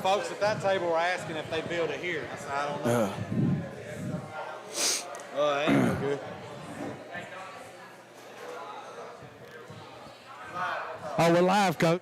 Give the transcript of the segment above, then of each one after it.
folks at that table were asking if they build it here. I said, I don't know. Oh, that ain't no good. Oh, we're live, Coach.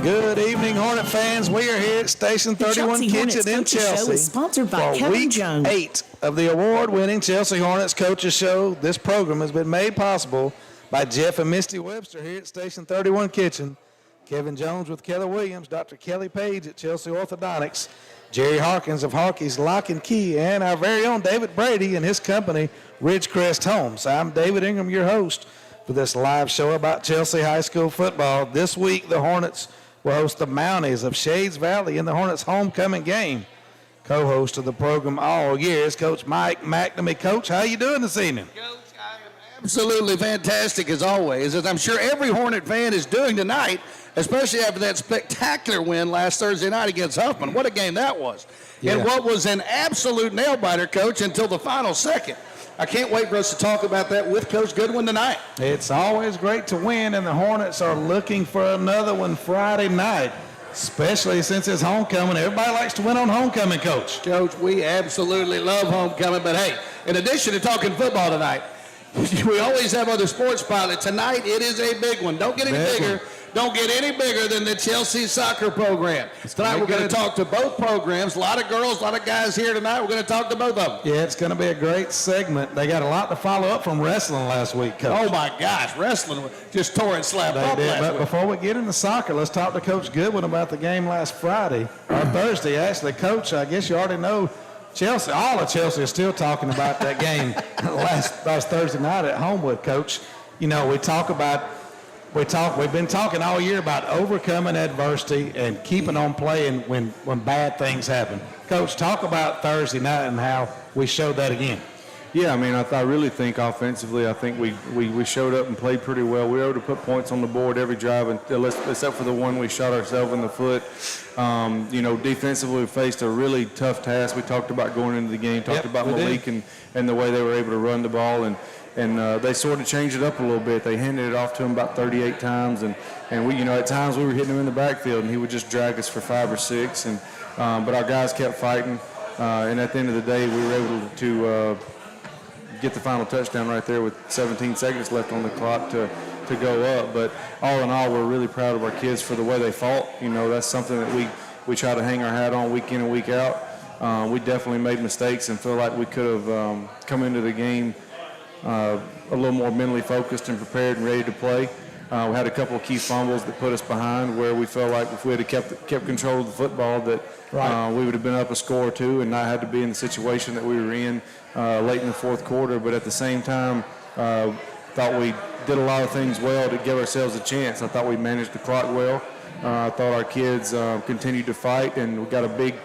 Good evening, Hornet fans. We are here at Station 31 Kitchen in Chelsea. Show is sponsored by for Kevin week Jones. 8 of the award-winning Chelsea Hornets Coaches Show. This program has been made possible by Jeff and Misty Webster here at Station 31 Kitchen. Kevin Jones with Keller Williams, Dr. Kelly Page at Chelsea Orthodontics, Jerry Harkins of Harkey's Lock and Key, and our very own David Brady and his company, Ridgecrest Homes. I'm David Ingram, your host for this live show about Chelsea High School football. This week, the Hornets will host the Mounties of Shades Valley in the Hornets' homecoming game. Co-host of the program all year is Coach Mike McNamee. Coach, how you doing this evening? Coach, I am absolutely fantastic as always, as I'm sure every Hornet fan is doing tonight, especially after that spectacular win last Thursday night against Huffman. What a game that was. Yeah. And what was an absolute nail-biter, Coach, until the final second. I can't wait for us to talk about that with Coach Goodwin tonight. It's always great to win, and the Hornets are looking for another one Friday night, especially since it's homecoming. Everybody likes to win on homecoming, Coach. Coach, we absolutely love homecoming, but hey, in addition to talking football tonight, we always have other sports pilots. Tonight, it is a big one. Don't get any bigger. Don't get any bigger than the Chelsea soccer program. Tonight, we're going to talk to both programs. A lot of girls, a lot of guys here tonight. We're going to talk to both of them. Yeah, it's going to be a great segment. They got a lot to follow up from wrestling last week, Coach. Oh, my gosh. Wrestling just tore and slapped up last But week. before we get into soccer, let's talk to Coach Goodwin about the game last Friday, or Thursday, actually. Coach, I guess you already know Chelsea, all of Chelsea is still talking about that game last Thursday night at Homewood, Coach. You know, we've been talking all year about overcoming adversity and keeping on playing when bad things happen. Coach, talk about Thursday night and how we showed that again. Yeah, I mean, I really think offensively, I think we showed up and played pretty well. We were able to put points on the board every drive, except for the one we shot ourselves in the foot. Defensively, we faced a really tough task. We talked about going into the game, talked about Malik and the way they were able to run the ball, and they sort of changed it up a little bit. They handed it off to him about 38 times, and we, at times we were hitting him in the backfield, and he would just drag us for 5 or 6. But our guys kept fighting, and at the end of the day, we were able to get the final touchdown right there with 17 seconds left on the clock to go up. But all in all, we're really proud of our kids for the way they fought. That's something that we try to hang our hat on week in and week out. We definitely made mistakes and feel like we could have come into the game a little more mentally focused and prepared and ready to play. We had a couple of key fumbles that put us behind, where we felt like if we had kept control of the football, that we would have been up a score or two and not had to be in the situation that we were in late in the fourth quarter. But at the same time, thought we did a lot of things well to give ourselves a chance. I thought we managed the clock well. I thought our kids continued to fight, and we got a big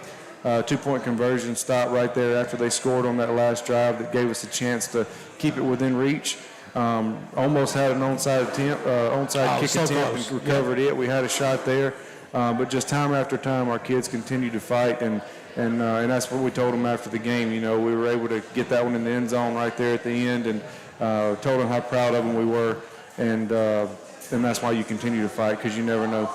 2-point conversion stop right there after they scored on that last drive that gave us a chance to keep it within reach. Almost had an onside kick attempt and recovered it. We had a shot there, but just time after time, our kids continued to fight, and that's what we told them after the game. We were able to get that one in the end zone right there at the end, and told them how proud of them we were, and that's why you continue to fight, because you never know.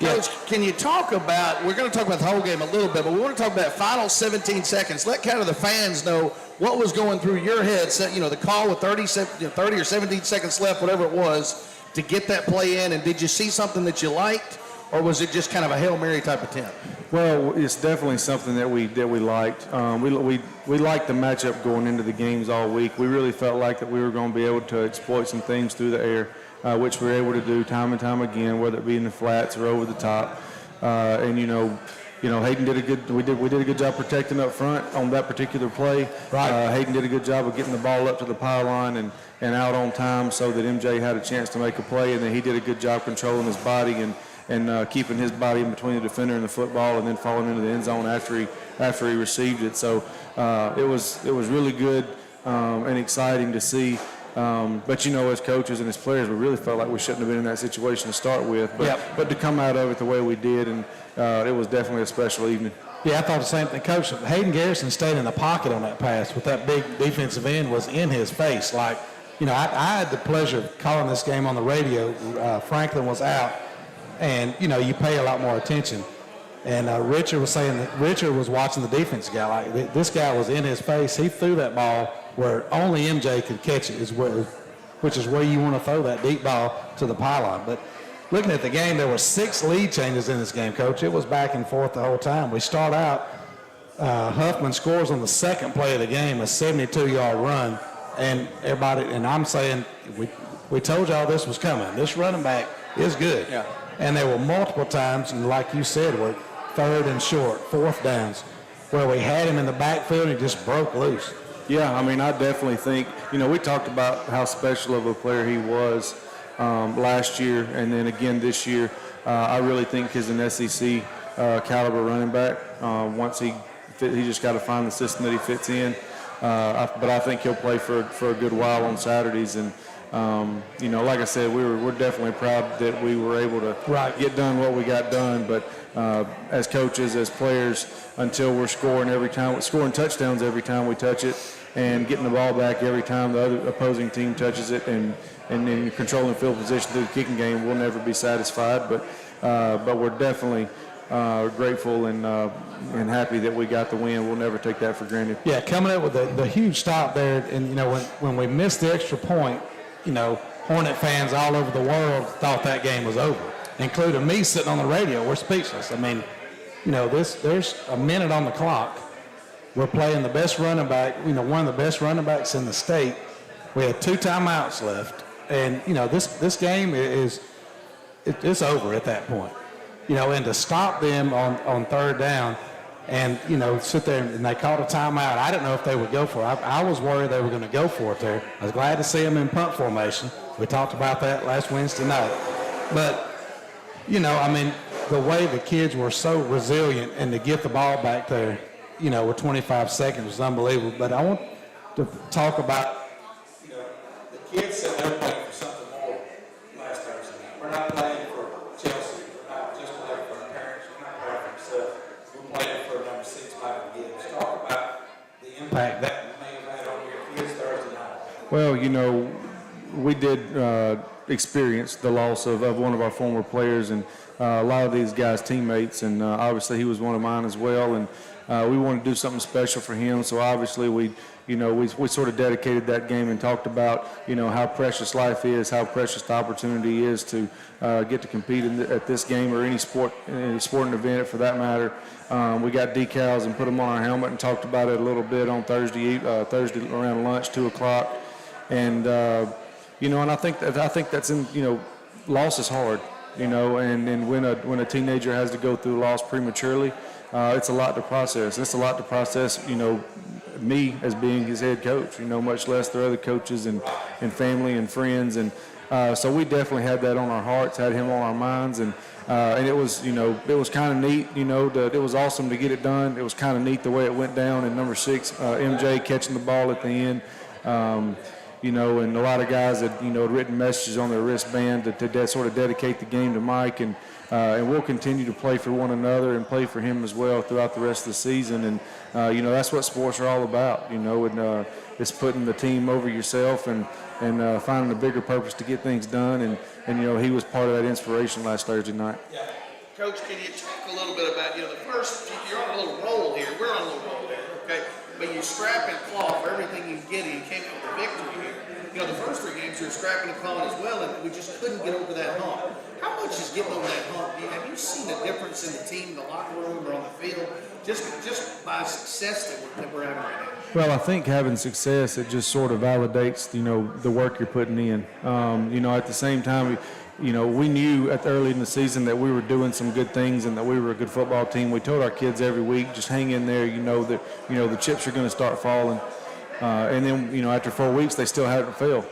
Coach, can you talk about, we're going to talk about the whole game a little bit, but we want to talk about final 17 seconds. Let kind of the fans know what was going through your head. So, the call with 30 or 17 seconds left, whatever it was, to get that play in. And did you see something that you liked, or was it just kind of a Hail Mary type attempt? Well, it's definitely something that we liked. We liked the matchup going into the games all week. We really felt like that we were going to be able to exploit some things through the air, which we were able to do time and time again, whether it be in the flats or over the top. Hayden did a good. We did a good job protecting up front on that particular play. Right. Hayden did a good job of getting the ball up to the pylon and out on time, so that MJ had a chance to make a play, and then he did a good job controlling his body and keeping his body in between the defender and the football, and then falling into the end zone after he received it. So it was really good and exciting to see. But as coaches and as players, we really felt like we shouldn't have been in that situation to start with. But to come out of it the way we did, and it was definitely a special evening. Yeah, I thought the same thing. Coach, Hayden Garrison stayed in the pocket on that pass with that big defensive end was in his face. Like, I had the pleasure of calling this game on the radio. Franklin was out, and, you pay a lot more attention. And Richard was saying that Richard was watching the defense guy. Like, this guy was in his face. He threw that ball where only MJ could catch it, which is where you want to throw that deep ball to the pylon. But looking at the game, there were 6 lead changes in this game, Coach. It was back and forth the whole time. We start out, Huffman scores on the second play of the game, a 72-yard run. And everybody, and I'm saying, we told y'all this was coming. This running back is good. Yeah. And there were multiple times, and like you said, were 3rd and short, 4th downs, where we had him in the backfield and he just broke loose. Yeah, I definitely think, we talked about how special of a player he was last year, and then again this year. I really think he's an SEC caliber running back. Once he just got to find the system that he fits in. But I think he'll play for a good while on Saturdays. And, like I said, we're definitely proud that we were able to get done what we got done. But as coaches, as players, until we're scoring touchdowns every time we touch it, and getting the ball back every time the other opposing team touches it, and then controlling field position through the kicking game, we'll never be satisfied. But we're definitely grateful and happy that we got the win. We'll never take that for granted. Yeah, coming up with the huge stop there, and when we missed the extra point, Hornet fans all over the world thought that game was over, including me sitting on the radio. We're speechless. There's a minute on the clock. We're playing the best running back, one of the best running backs in the state. We had 2 timeouts left, and this game it's over at that point. And to stop them on 3rd down, and sit there and they called a timeout. I didn't know if they would go for it. I was worried they were going to go for it there. I was glad to see them in punt formation. We talked about that last Wednesday night. But the way the kids were so resilient and to get the ball back there, with 25 seconds was unbelievable. But I want to talk about the kids said they're playing for something more last Thursday night. We're not playing for Chelsea. We're not just playing for our parents. We're not playing for ourselves. We're playing for number 6, Michael Gibbs. Talk about the impact that may have had on your kids Thursday night. Well, we did experience the loss of one of our former players, and a lot of these guys' teammates, and obviously he was one of mine as well. And we wanted to do something special for him, so obviously we sort of dedicated that game and talked about how precious life is, how precious the opportunity is to get to compete at this game or any sporting event for that matter. We got decals and put them on our helmet and talked about it a little bit on Thursday around lunch, 2:00, and and I think that's in loss is hard, and when a teenager has to go through loss prematurely. It's a lot to process. It's a lot to process, me as being his head coach, much less their other coaches and family and friends. And so we definitely had that on our hearts, had him on our minds. And it was, it was kind of neat, it was awesome to get it done. It was kind of neat the way it went down. And number 6, MJ catching the ball at the end. And a lot of guys had, had written messages on their wristband to sort of dedicate the game to Mike. And we'll continue to play for one another and play for him as well throughout the rest of the season. And, that's what sports are all about, and it's putting the team over yourself and finding a bigger purpose to get things done. And he was part of that inspiration last Thursday night. Yeah. Coach, can you talk a little bit about, the first, you're on a little roll here. We're on a little roll here, okay? But you scrap and claw for everything you get, and you came up with a victory here. The first 3 games you were scrapping and clawing as well, and we just couldn't get over that hump. How much is getting over that hump? Have you seen a difference in the team, in the locker room, or on the field, just by success that we're having right now? Well, I think having success, it just sort of validates, the work you're putting in. At the same time, we knew early in the season that we were doing some good things and that we were a good football team. We told our kids every week, just hang in there, that, the chips are going to start falling. And then, after 4 weeks, they still haven't failed.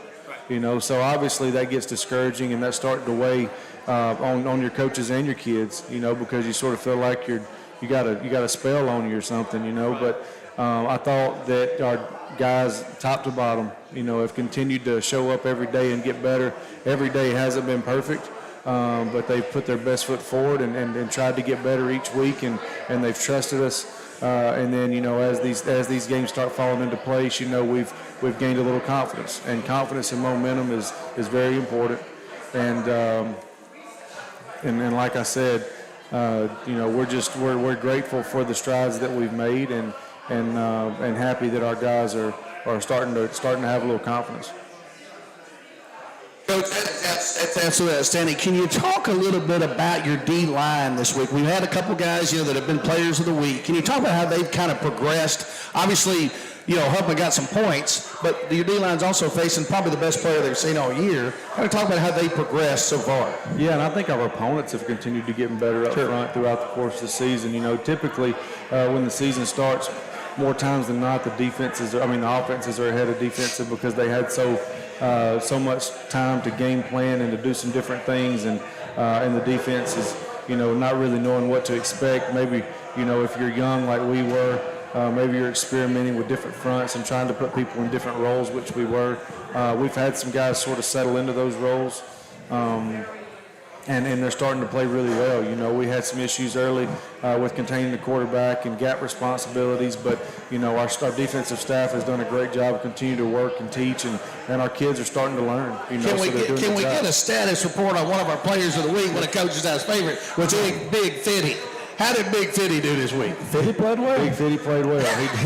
So obviously that gets discouraging, and that's starting to weigh on your coaches and your kids, because you sort of feel like you got a spell on you or something, But I thought that our guys, top to bottom, have continued to show up every day and get better. Every day hasn't been perfect, but they've put their best foot forward and tried to get better each week, and they've trusted us. And then, as these games start falling into place, we've gained a little confidence, and confidence and momentum is very important. And like I said, we're grateful for the strides that we've made, and happy that our guys are starting to have a little confidence. Coach, that's absolutely outstanding. Can you talk a little bit about your D-line this week? We've had a couple guys, that have been players of the week. Can you talk about how they've kind of progressed? Obviously, Huffman got some points, but your D-line's also facing probably the best player they've seen all year. Kind of talk about how they progressed so far. Yeah, and I think our opponents have continued to get better up front throughout the course of the season. Typically when the season starts, more times than not, the offenses are ahead of defensive because they had so much time to game plan and to do some different things, and the defense is, not really knowing what to expect. Maybe, if you're young like we were, maybe you're experimenting with different fronts and trying to put people in different roles, which we were. We've had some guys sort of settle into those roles. And they're starting to play really well. We had some issues early with containing the quarterback and gap responsibilities, but, our defensive staff has done a great job of continuing to work and teach, and our kids are starting to learn. Can we get a status report on one of our players of the week, one of Coach's favorite, which is Big Fitty? How did Big Fitty do this week? Fitty played well. Big Fitty played well.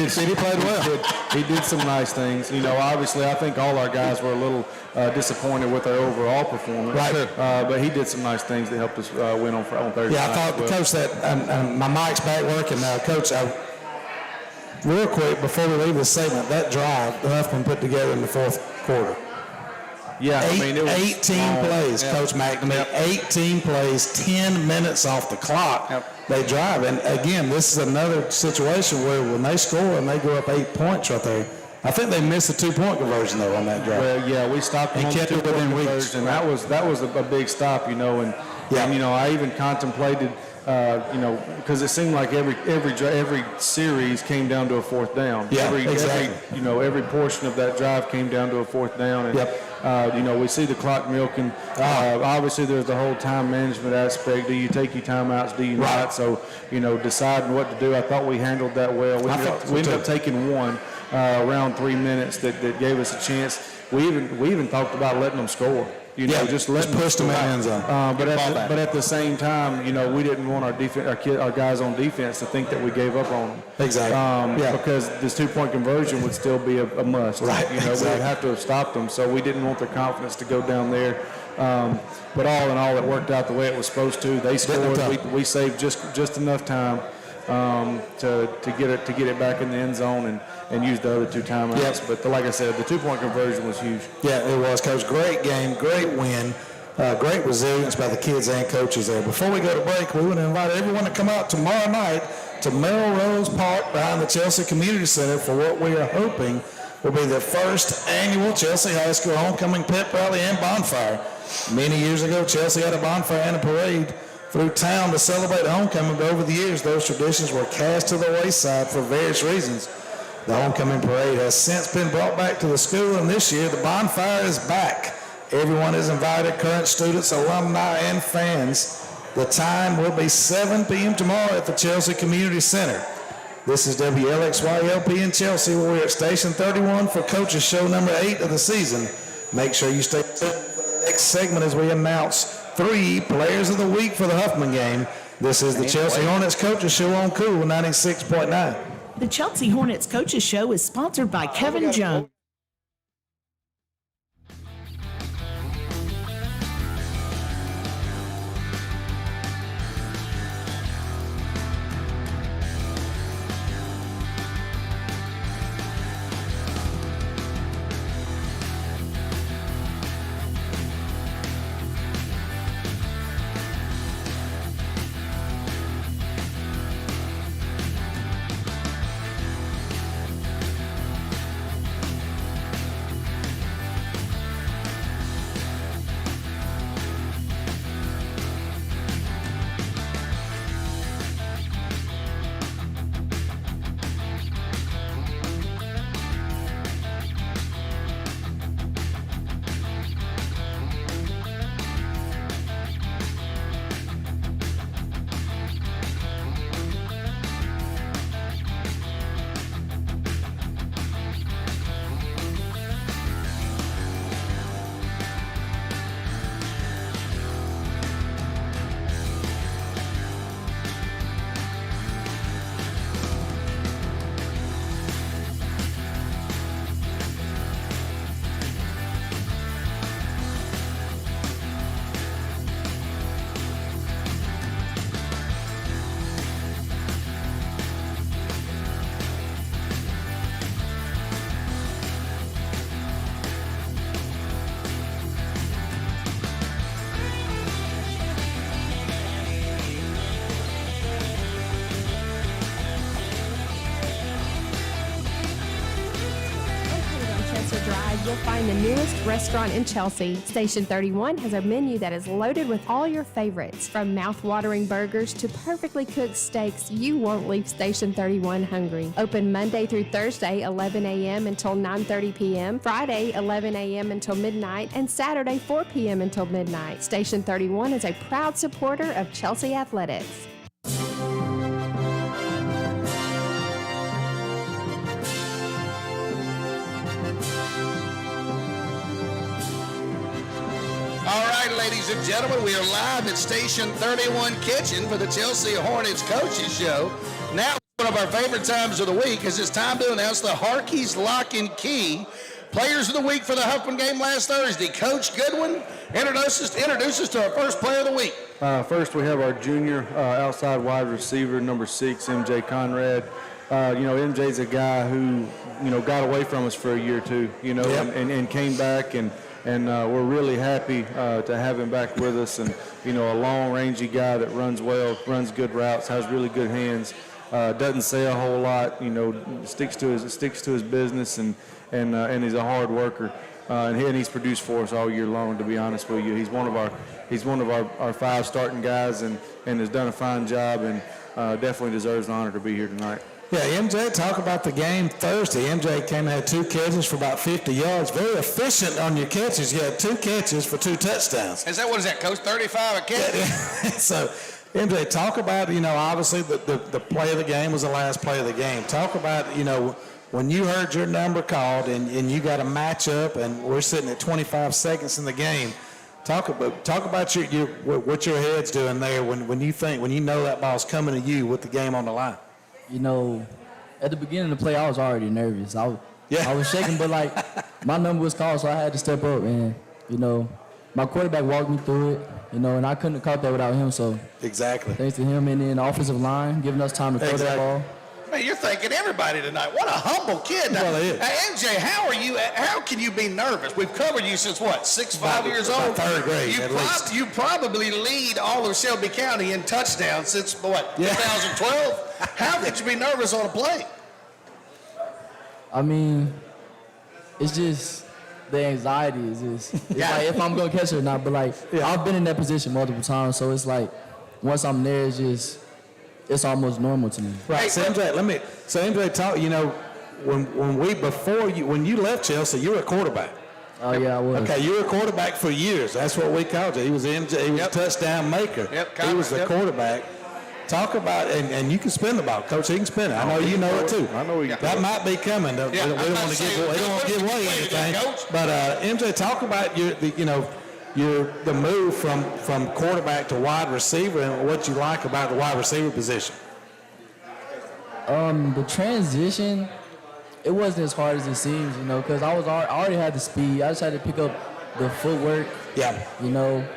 Fitty played well. He did some nice things. Obviously, I think all our guys were a little disappointed with our overall performance. Right. But he did some nice things that helped us win on Thursday. Yeah, I thought, Coach, that my mic's back working now. Coach, real quick, before we leave this segment, that drive the Huffman put together in the fourth quarter. Yeah, it was 18 plays, yeah. Coach McNamee. 18 plays, 10 minutes off the clock. Yep. They drive. And, again, this is another situation where when they score and they go up 8 points right there, I think they missed a 2-point conversion, though, on that drive. Well, yeah, we stopped them on the 2-point conversion. That was a big stop, And I even contemplated, because it seemed like every series came down to a fourth down. Yeah, exactly. Every portion of that drive came down to a fourth down. And, we see the clock milking. Obviously, there's the whole time management aspect. Do you take your timeouts? Do you not? So, deciding what to do. I thought we handled that well. We ended up taking one around 3 minutes that gave us a chance. We even talked about letting them score. Just push them in the end zone. But at the same time, we didn't want our guys on defense to think that we gave up on them. Exactly. Because this 2-point conversion would still be a must. Right. We would have to have stopped them. So we didn't want their confidence to go down there. But all in all, it worked out the way it was supposed to. They scored. We saved just enough time to get it back in the end zone and use the other 2 timeouts. Yep. But like I said, the 2-point conversion was huge. Yeah, it was, Coach. Great game, great win, great resilience by the kids and coaches there. Before we go to break, we want to invite everyone to come out tomorrow night to Melrose Park behind the Chelsea Community Center for what we are hoping will be the first annual Chelsea High School Homecoming Pep Rally and Bonfire. Many years ago, Chelsea had a bonfire and a parade through town to celebrate homecoming, but over the years, those traditions were cast to the wayside for various reasons. The homecoming parade has since been brought back to the school, and this year the bonfire is back. Everyone is invited, current students, alumni, and fans. The time will be 7 p.m. tomorrow at the Chelsea Community Center. This is WLXYLP in Chelsea, where we're at Station 31 for Coach's Show number 8 of the season. Make sure you stay tuned for the next segment as we announce 3 Players of the Week for the Huffman game. This is the Chelsea Hornets Coaches Show on Cool 96.9. The Chelsea Hornets Coaches Show is sponsored by Kevin Jones. You'll find the newest restaurant in Chelsea. Station 31 has a menu that is loaded with all your favorites. From mouth-watering burgers to perfectly cooked steaks, you won't leave Station 31 hungry. Open Monday through Thursday, 11 a.m. until 9:30 p.m., Friday, 11 a.m. until midnight, and Saturday, 4 p.m. until midnight. Station 31 is a proud supporter of Chelsea Athletics. All right, ladies and gentlemen, we are live at Station 31 Kitchen for the Chelsea Hornets Coaches Show. Now, one of our favorite times of the week is it's time to announce the Harkey's Lock and Key Players of the Week for the Huffman game last Thursday. Coach Goodwin, introduce us to our first player of the week. First, we have our junior outside wide receiver, number 6, MJ Conrad. MJ's a guy who, got away from us for a year or two, and came back and we're really happy to have him back with us. And, a long, rangy guy that runs well, runs good routes, has really good hands, doesn't say a whole lot, sticks to his business, and he's a hard worker. And he's produced for us all year long, to be honest with you. He's one of our 5 starting guys and has done a fine job, and definitely deserves the honor to be here tonight. Yeah, MJ, talk about the game Thursday. MJ came and had 2 catches for about 50 yards. Very efficient on your catches. You had 2 catches for 2 touchdowns. What is that, Coach? 35 a catch? So, MJ, talk about, obviously the play of the game was the last play of the game. Talk about, when you heard your number called and you got a matchup and we're sitting at 25 seconds in the game. Talk about what your head's doing there when you know that ball's coming to you with the game on the line. At the beginning of the play, I was already nervous. I was shaking, but my number was called, so I had to step up. And my quarterback walked me through it. And I couldn't have caught that without him. So exactly, thanks to him, and then the offensive line giving us time to throw that ball. Man, you're thanking everybody tonight. What a humble kid. Well, it is. MJ, how can you be nervous? We've covered you since what, 5 years old? Third grade, at least. You probably lead all of Shelby County in touchdowns since what, 2012? How could you be nervous on a play? I mean, it's just the anxiety is just, it's like if I'm going to catch it or not. But I've been in that position multiple times, so it's like once I'm there, it's almost normal to me. Right. So MJ, talk. When you left Chelsea, you were a quarterback. Oh yeah, I was. Okay, you were a quarterback for years. That's what we called you. He was MJ. He was a touchdown maker. He was the quarterback. Talk about and you can spin the ball, Coach. He can spin it. I know you know it too. I know that might be coming. We don't want to give away anything. But MJ, talk about the move from quarterback to wide receiver and what you like about the wide receiver position. The transition, it wasn't as hard as it seems, you know, because I already had the speed. I just had to pick up the footwork. Yeah. You know,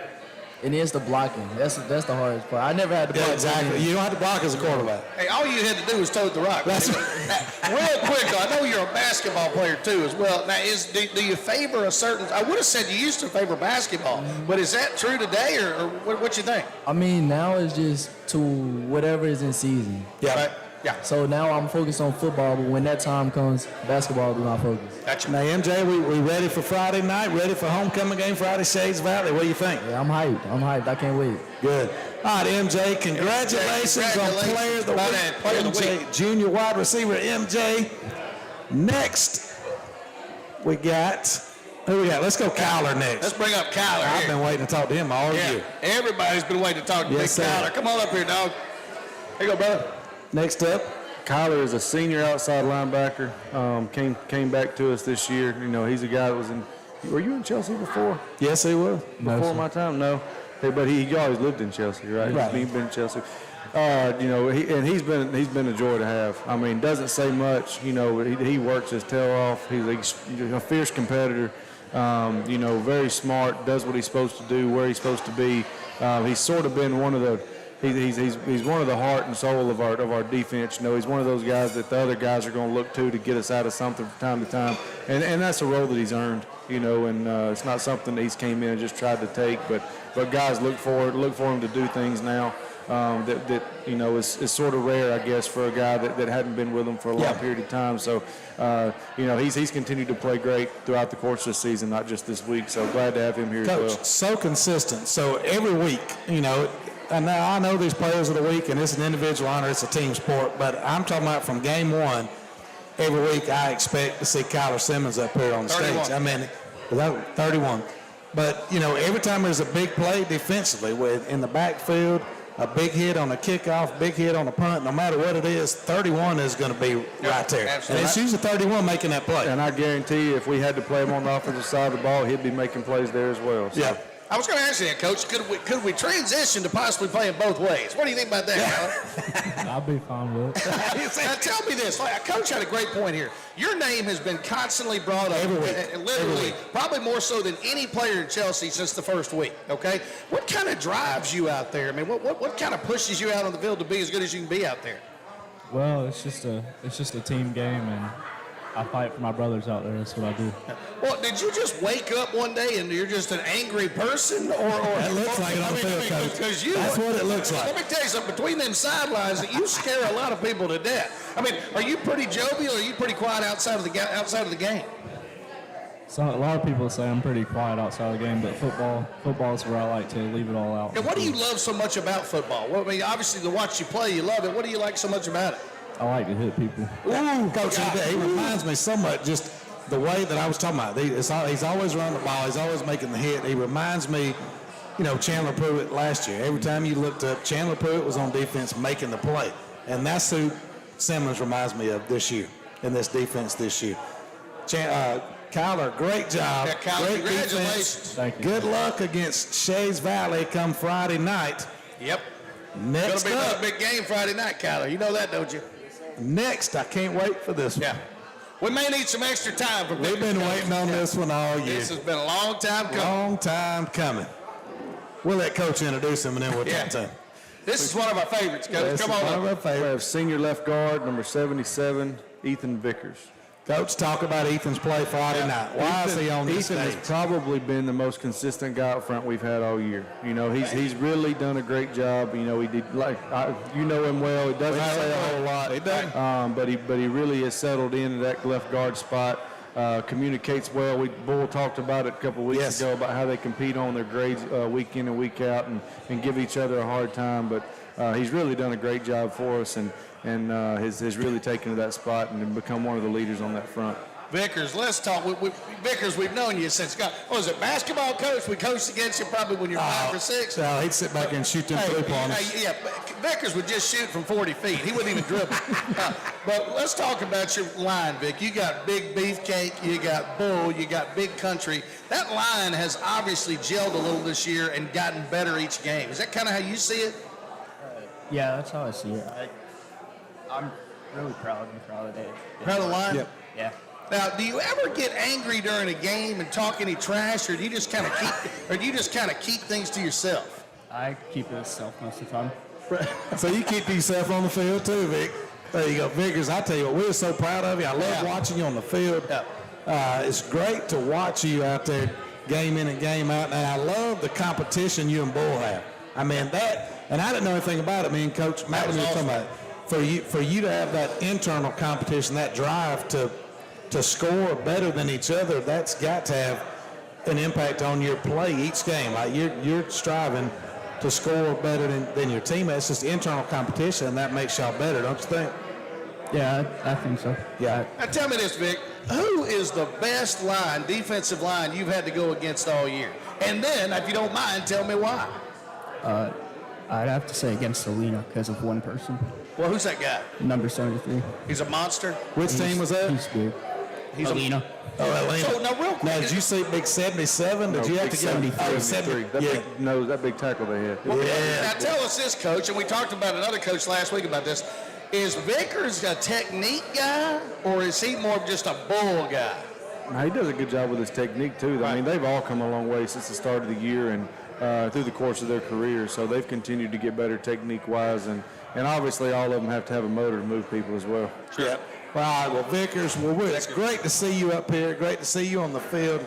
and it's the blocking. That's the hardest part. I never had to block. Yeah, exactly. You don't have to block as a quarterback. Hey, all you had to do was tote the rock. That's Real quick, though, I know you're a basketball player too as well. Now, do you favor a certain? I would have said you used to favor basketball, but is that true today, or what you think? I mean, now it's just to whatever is in season. Yeah. Right? Yeah. So now I'm focused on football, but when that time comes, basketball will be my focus. Gotcha. Now, MJ, we ready for Friday night? Ready for homecoming game Friday, Shades Valley? What do you think? Yeah, I'm hyped. I can't wait. Good. All right, MJ, congratulations on Player of the Week. Player of the MJ, Week. junior wide receiver, MJ. Next, we got, who we got? Let's go Kyler next. Let's bring up Kyler I've here. been waiting to talk to him all Yeah, year. everybody's been waiting to talk to Yes, Big sir. Kyler. Come on up here, dog. Here you go, brother. Next up, Kyler is a senior outside linebacker. Came back to us this year. You know, he's a guy that was in. Were you in Chelsea before? yes, he will. Before my time, no. Hey, but he always lived in Chelsea, right? Right. He's been in Chelsea. You know, he's been a joy to have. I mean, doesn't say much. You know, he works his tail off. He's a fierce competitor. You know, very smart. Does what he's supposed to do, where he's supposed to be. He's sort of been one of the. He's one of the heart and soul of our defense. You know, he's one of those guys that the other guys are going to look to get us out of something from time to time, and that's a role that he's earned. You know, and it's not something that he's came in and just tried to take, but guys look for him to do things now that you know is sort of rare, I guess, for a guy that hadn't been with them for a long period of time. So you know, he's continued to play great throughout the course of the season, not just this week. So glad to have him here Coach, as well. so consistent. So every week, you know, and now I know these players of the week, and it's an individual honor, it's a team sport, but I'm talking about from game one, every week I expect to see Kyler Simmons up here on the 31. stage. I mean, 31. But, you know, every time there's a big play defensively, in the backfield, a big hit on a kickoff, big hit on a punt, no matter what it is, 31 is going to be right there. Absolutely. And it's usually 31 making that play. And I guarantee you, if we had to play him on the offensive side of the ball, he'd be making plays there as well. So. Yeah. I was going to ask you that, Coach. Could we transition to possibly playing both ways? What do you think about that, Kyler? I'll be fine with it. Now tell me this. Coach had a great point here. Your name has been constantly brought up, Every week. literally, probably more so than any player in Chelsea since the first week. Okay, what kind of drives you out there? I mean, what kind of pushes you out on the field to be as good as you can be out there? Well, it's just a team game, and I fight for my brothers out there. That's what I do. Well, did you just wake up one day and you're just an angry person, or That looks like it on the field, Coach. Because That's what it looks like. Let me tell you something. Between them sidelines, you scare a lot of people to death. I mean, are you pretty jovial, or are you pretty quiet outside of the game? So a lot of people say I'm pretty quiet outside of the game, but football is where I like to leave it all out. And what do you love so much about football? Well, I mean, obviously to watch you play, you love it. What do you like so much about it? I like to hit people. Ooh, Coach, he reminds me so much, just the way that I was talking about. He's always running the ball. He's always making the hit. He reminds me, you know, Chandler Pruitt last year. Every time you looked up, Chandler Pruitt was on defense making the play. And that's who Simmons reminds me of this year, in this defense this year. Kyler, great job. Yeah, Kyler, great congratulations. defense. Thank you. Good luck against Shades Valley come Friday night. Yep. Next Gonna be up, another big game Friday night, Kyler. You know that, don't you? next, I can't wait for this one. Yeah. We may need some extra time. For We've been waiting on this one all year. This has been a long time coming. Long time coming. We'll let Coach introduce him, and then we'll talk to him. This is one of our favorites, Coach. This Come is on one up. of our We favorites. have senior left guard, number 77, Ethan Vickers. Coach, talk about Ethan's play Friday night. Why is he on this Ethan stage? has probably been the most consistent guy up front we've had all year. You know, he's really done a great job. You know, he did you know him well. He doesn't say a whole lot. He doesn't. But he really has settled into that left guard spot. Communicates well. Bull talked about it a couple of weeks ago about how they compete on their grades week in and week out and give each other a hard time. But he's really done a great job for us and has really taken to that spot and become one of the leaders on that front. Vickers, let's talk. Vickers, we've known you since, what was it, basketball coach? We coached against you probably when you're 5 or 6. So he'd sit back and shoot them three-pointers. Yeah, Vickers would just shoot from 40 feet. He wouldn't even dribble. But let's talk about your line, Vic. You got Big Beefcake, you got Bull, you got Big Country. That line has obviously gelled a little this year and gotten better each game. Is that kind of how you see it? Yeah, that's how I see it. I'm really proud of it. Proud of the line? Yep. Yeah. Now, do you ever get angry during a game and talk any trash, or do you just kind of keep things to yourself? I keep it to myself most of the time. So you keep yourself on the field too, Vic. There you go, Vickers. I tell you what, we're so proud of you. I love watching you on the field. It's great to watch you out there, game in and game out. And I love the competition you and Bull have. I mean that, and I didn't know anything about it. Me and Coach Matt was talking about it. For you to have that internal competition, that drive to score better than each other, that's got to have an impact on your play each game. Like you're striving to score better than your teammates. It's just internal competition, and that makes y'all better, don't you think? Yeah, I think so. Yeah. Now tell me this, Vic. Who is the best defensive line you've had to go against all year? And then, if you don't mind, tell me why. I'd have to say against Selena because of one person. Well, who's that guy? Number 73. He's a monster. Which team was that? He's good. He's Alina. Atlanta. So, now, real quick. Now, did you say big 77? Did you have to get 73. That big tackle they had. Now, tell us this, Coach, and we talked about another coach last week about this. Is Vickers a technique guy, or is he more of just a bull guy? Now, he does a good job with his technique, too. Right. I mean, they've all come a long way since the start of the year and through the course of their career. So they've continued to get better technique-wise, and obviously all of them have to have a motor to move people as well. Sure. Yeah. All right, well, Vickers, it's great to see you up here. Great to see you on the field.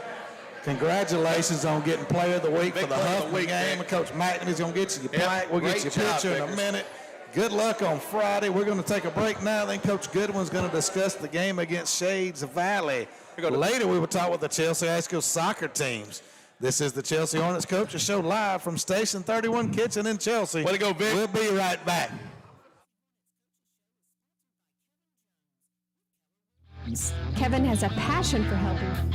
Congratulations on getting Player of the Week for the Huffman game. And Coach McNamee's going to get you your plaque. We'll get you a picture in a minute. Good luck on Friday. We're going to take a break now. Then Coach Goodwin's going to discuss the game against Shades Valley. Later, we will talk with the Chelsea High School soccer teams. This is the Chelsea Hornets Coaches Show live from Station 31 Kitchen in Chelsea. Way to go, Vic. We'll be right back. Kevin has a passion for helping.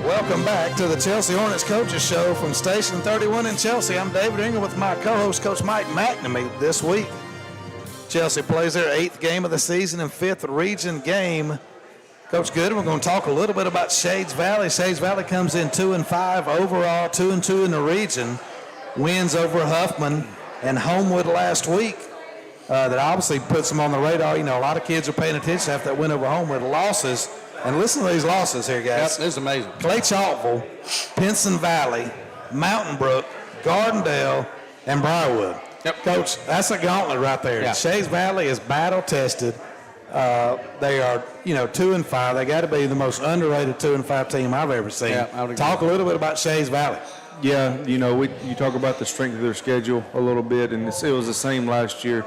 Welcome back to the Chelsea Hornets Coaches Show from Station 31 in Chelsea. I'm David Ingram with my co-host, Coach Mike McNamee. This week, Chelsea plays their 8th game of the season and 5th region game Coach Good, we're going to talk a little bit about Shades Valley. Shades Valley comes in 2-5 overall, 2-2 in the region. Wins over Huffman and Homewood last week. That obviously puts them on the radar. You know, a lot of kids are paying attention after that win over Homewood. Losses, and listen to these losses here, guys. Yep, it's amazing. Clay Chalkville, Pinson Valley, Mountain Brook, Gardendale, and Briarwood. Yep. Coach, that's a gauntlet right there. Yeah. Shades Valley is battle tested. They are, 2-5. They got to be the most underrated 2-5 team I've ever seen. Yeah, I would agree. Talk a little bit about Shades Valley. Yeah, you talk about the strength of their schedule a little bit, and it was the same last year.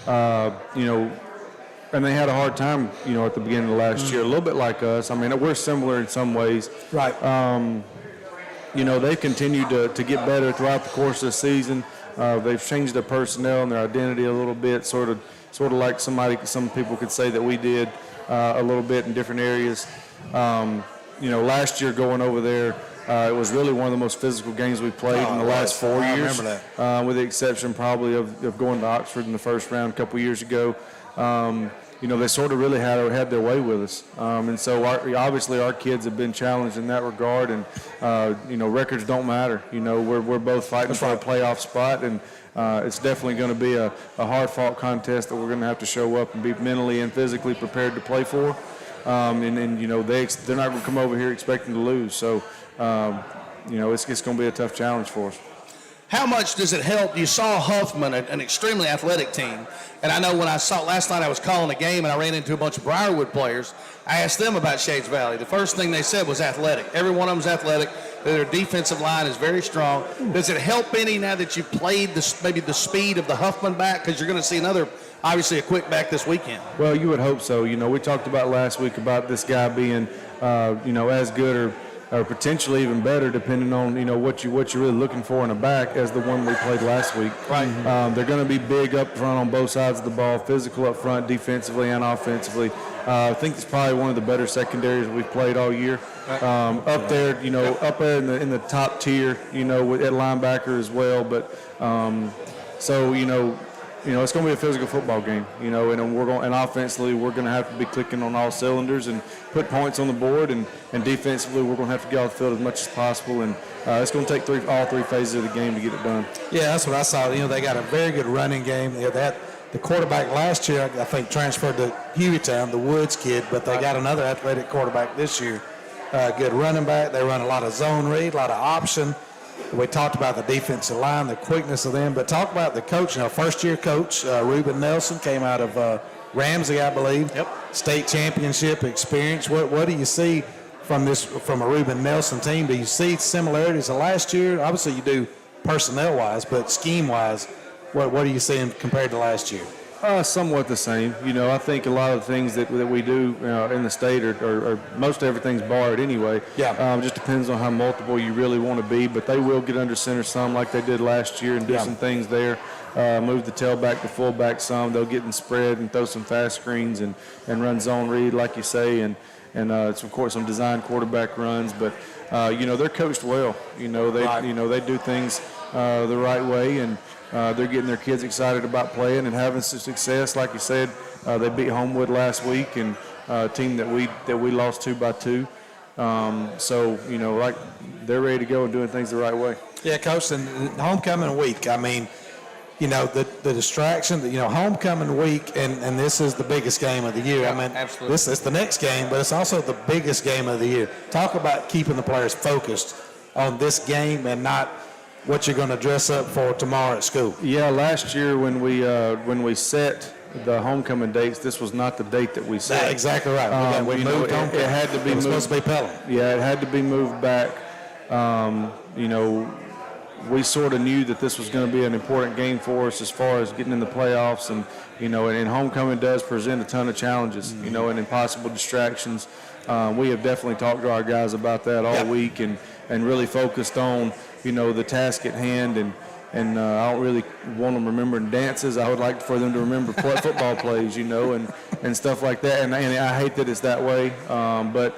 And they had a hard time, at the beginning of last year, a little bit like us. I mean, we're similar in some ways. Right. They've continued to get better throughout the course of the season. They've changed their personnel and their identity a little bit, sort of like some people could say that we did a little bit in different areas. Last year going over there, it was really one of the most physical games we played in the last 4 years. I remember that. With the exception probably of going to Oxford in the first round a couple years ago. They sort of really had their way with us. And so obviously our kids have been challenged in that regard, and, records don't matter. We're both fighting for a playoff spot, and it's definitely going to be a hard-fought contest that we're going to have to show up and be mentally and physically prepared to play for. They're not going to come over here expecting to lose. So, it's going to be a tough challenge for us. How much does it help? You saw Huffman, an extremely athletic team. And I know when I saw last night, I was calling a game and I ran into a bunch of Briarwood players. I asked them about Shades Valley. The first thing they said was athletic. Every one of them is athletic. Their defensive line is very strong. Does it help any now that you played maybe the speed of the Huffman back? Because you're going to see obviously a quick back this weekend. Well, you would hope so. We talked about last week about this guy being, as good or potentially even better, depending on what you're really looking for in a back, as the one we played last week. Right. They're going to be big up front on both sides of the ball, physical up front, defensively and offensively. I think it's probably one of the better secondaries we've played all year. Up there, up there in the top tier, at linebacker as well. But it's going to be a physical football game, and offensively we're going to have to be clicking on all cylinders and put points on the board, and defensively we're going to have to get off the field as much as possible, and it's going to take all three phases of the game to get it done. Yeah, that's what I saw. They got a very good running game. The quarterback last year, I think, transferred to Hueytown, the Woods kid, but they got another athletic quarterback this year. Good running back. They run a lot of zone read, a lot of option. We talked about the defensive line, the quickness of them, but talk about the coach. First-year coach, Reuben Nelson, came out of Ramsey, I believe. Yep. State championship experience. What do you see from a Reuben Nelson team? Do you see similarities to last year? Obviously, you do personnel-wise, but scheme-wise, what are you seeing compared to last year? Somewhat the same. I think a lot of the things that we do in the state are most everything's barred anyway. Yeah. Just depends on how multiple you really want to be, but they will get under center some like they did last year and do some things there. Move the tailback to fullback some. They'll get in spread and throw some fast screens and run zone read like you say, and it's of course some design quarterback runs, but they're coached well. They do things the right way, and they're getting their kids excited about playing and having some success. Like you said, they beat Homewood last week, and a team that we lost 2 by 2. They're ready to go and doing things the right way. Yeah, Coach, and homecoming week, I mean, the distraction, homecoming week, and this is the biggest game of the year. Yeah, I mean, absolutely. It's the next game, but it's also the biggest game of the year. Talk about keeping the players focused on this game and not what you're going to dress up for tomorrow at school. Yeah, last year when we set the homecoming dates, this was not the date that we set. That's exactly right. We moved homecoming. It had to be moved. Supposed to be Pelham. Yeah, it had to be moved back. We sort of knew that this was going to be an important game for us as far as getting in the playoffs, and and homecoming does present a ton of challenges, and impossible distractions. We have definitely talked to our guys about that all week, and really focused on the task at hand, and I don't really want them remembering dances. I would like for them to remember football plays, and stuff like that. And I hate that it's that way, but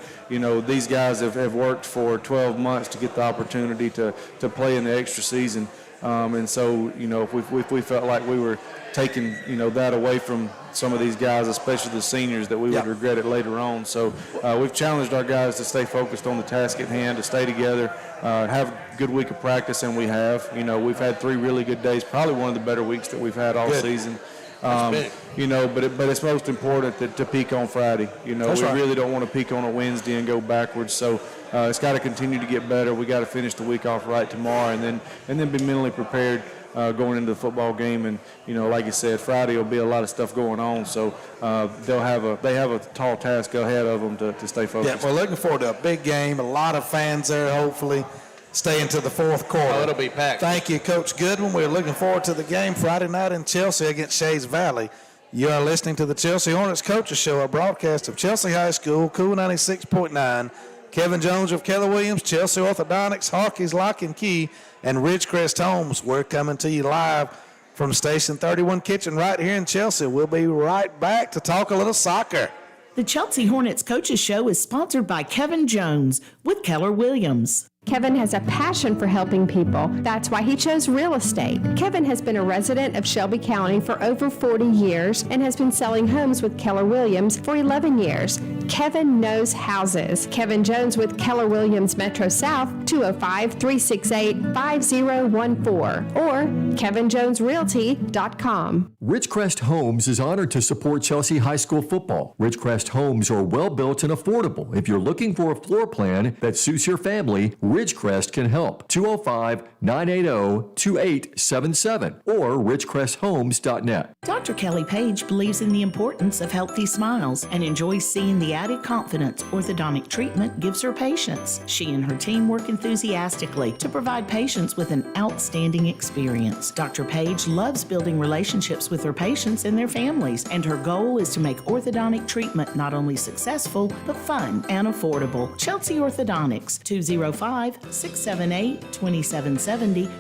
these guys have worked for 12 months to get the opportunity to play in the extra season. And so, if we felt like we were taking, that away from some of these guys, especially the seniors, that we would regret it later on. So we've challenged our guys to stay focused on the task at hand, to stay together, have a good week of practice, and we have. We've had 3 really good days, probably one of the better weeks that we've had all season. But it's most important to peak on Friday. We really don't want to peak on a Wednesday and go backwards. So it's got to continue to get better. We got to finish the week off right tomorrow, and then be mentally prepared going into the football game. And like you said, Friday will be a lot of stuff going on. So they have a tall task ahead of them to stay focused. Yeah, we're looking forward to a big game. A lot of fans there, hopefully. Stay into the fourth quarter. Oh, it'll be packed. Thank you, Coach Goodwin. We're looking forward to the game Friday night in Chelsea against Shays Valley. You are listening to the Chelsea Hornets Coaches Show, a broadcast of Chelsea High School, Cool 96.9. Kevin Jones of Keller Williams, Chelsea Orthodontics, Harkey's Lock and Key, and Ridgecrest Homes. We're coming to you live from Station 31 Kitchen right here in Chelsea. We'll be right back to talk a little soccer. The Chelsea Hornets Coaches Show is sponsored by Kevin Jones with Keller Williams. Kevin has a passion for helping people. That's why he chose real estate. Kevin has been a resident of Shelby County for over 40 years and has been selling homes with Keller Williams for 11 years. Kevin knows houses. Kevin Jones with Keller Williams Metro South, 205-368-5014 or kevinjonesrealty.com. Ridgecrest Homes is honored to support Chelsea High School football. Ridgecrest Homes are well built and affordable. If you're looking for a floor plan that suits your family, Ridgecrest can help. 205-980-2877 or ridgecresthomes.net. Dr. Kelly Page believes in the importance of healthy smiles and enjoys seeing the added confidence orthodontic treatment gives her patients. She and her team work enthusiastically to provide patients with an outstanding experience. Dr. Page loves building relationships with her patients and their families, and her goal is to make orthodontic treatment not only successful, but fun and affordable. Chelsea Orthodontics, 205-678-2770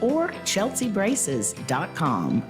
or chelseabraces.com.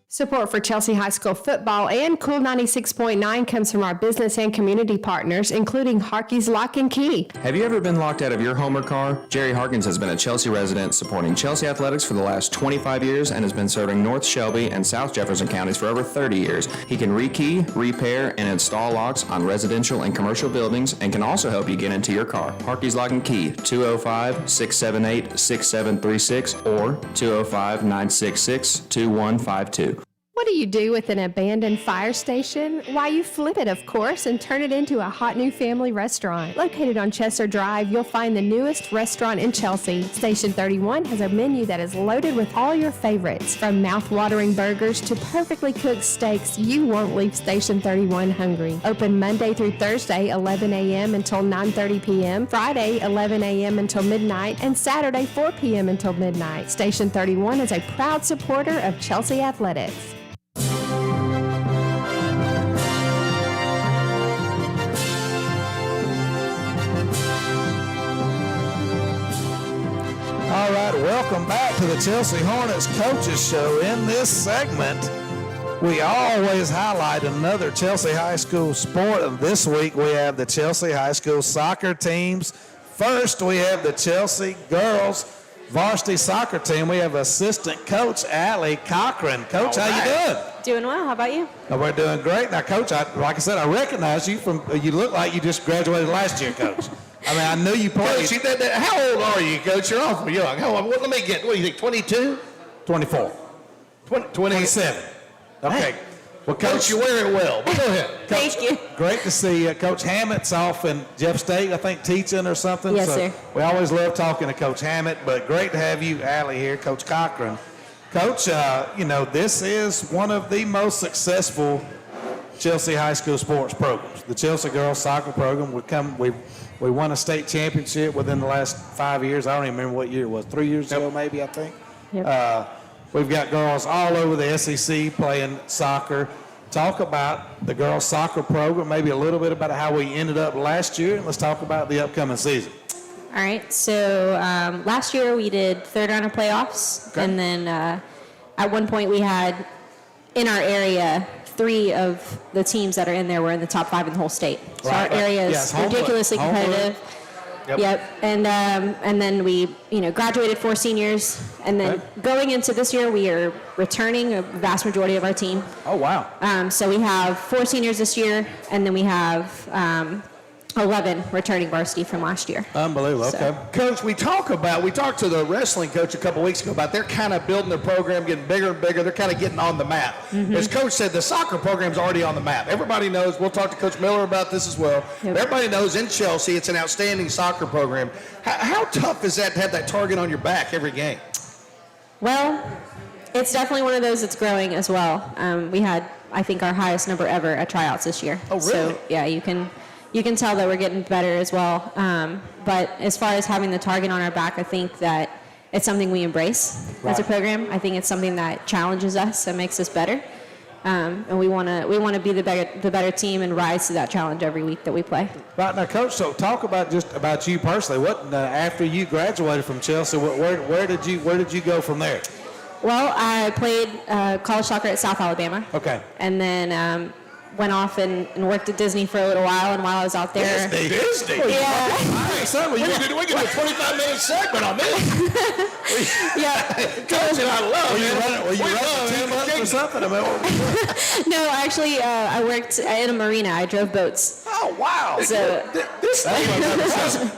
Support for Chelsea High School football and Cool 96.9 comes from our business and community partners, including Harkey's Lock and Key. Have you ever been locked out of your home or car? Jerry Harkins has been a Chelsea resident supporting Chelsea athletics for the last 25 years and has been serving North Shelby and South Jefferson counties for over 30 years. He can rekey, repair, and install locks on residential and commercial buildings and can also help you get into your car. Harkey's Lock and Key, 205-678-6736 or 205-966-2152. What do you do with an abandoned fire station? Why, you flip it, of course, and turn it into a hot new family restaurant. Located on Chester Drive, you'll find the newest restaurant in Chelsea. Station 31 has a menu that is loaded with all your favorites. From mouth-watering burgers to perfectly cooked steaks, you won't leave Station 31 hungry. Open Monday through Thursday, 11 a.m. until 9:30 p.m., Friday, 11 a.m. until midnight, and Saturday, 4 p.m. until midnight. Station 31 is a proud supporter of Chelsea athletics. All right, welcome back to the Chelsea Hornets Coaches Show. In this segment, we always highlight another Chelsea High School sport, and this week we have the Chelsea High School soccer teams. First, we have the Chelsea girls varsity soccer team. We have assistant coach Allie Cochran. Coach, how you doing? Doing well. How about you? Oh, we're doing great. Now, Coach, like I said, I recognize you from. You look like you just graduated last year, Coach. I mean, I knew you played. Coach, how old are you, Coach? You're awful young. Let me get. What do you think? 22? 24. 27. Okay. Hey. Well, Coach, you wear it well. But go ahead. Coach, Thank you. Great to see you. Coach Hammett's off in Jeff State, I think, teaching or something. Yes, so sir. We always love talking to Coach Hammett, but great to have you, Allie, here, Coach Cochran. Coach, this is one of the most successful Chelsea High School sports programs. The Chelsea girls soccer program. We won a state championship within the last 5 years. I don't even remember what year it was. 3 years ago, maybe, I think. Yep. We've got girls all over the SEC playing soccer. Talk about the girls soccer program, maybe a little bit about how we ended up last year, and let's talk about the upcoming season. All right. So last year we did third round of playoffs, Okay. and then at one point we had in our area 3 of the teams that are in there were in the top 5 in the whole state. So Right. our area is Yes, home ridiculously field. competitive. Yep. And then we, graduated 4 seniors, and then going into this year, we are returning a vast majority of our team. Oh, wow. So we have 4 seniors this year, and then we have 11 returning varsity from last year. Unbelievable. So- Okay. Coach, we talked to the wrestling coach a couple weeks ago about they're kind of building their program, getting bigger and bigger. They're kind of getting on the map. As Coach said, the soccer program's already on the map. Everybody knows. We'll talk to Coach Miller about this as well. Yep. Everybody knows in Chelsea it's an outstanding soccer program. How tough is that to have that target on your back every game? Well, it's definitely one of those that's growing as well. We had, I think, our highest number ever at tryouts this year. Oh, really? So, yeah, you can tell that we're getting better as well. But as far as having the target on our back, I think that it's something we embrace as a program. I think it's something that challenges us and makes us better. And we want to be the better team and rise to that challenge every week that we play. Right now, Coach, so talk about you personally. What after you graduated from Chelsea, where did you go from there? Well, I played college soccer at South Alabama. Okay. And then went off and worked at Disney for a little while, and while I was out there... Disney? Yeah. We can do a 25-minute segment on this. Yeah. Coach and I love it. Were you running 2 months or something? No, actually, I worked in a marina. I drove boats. Oh, wow. So-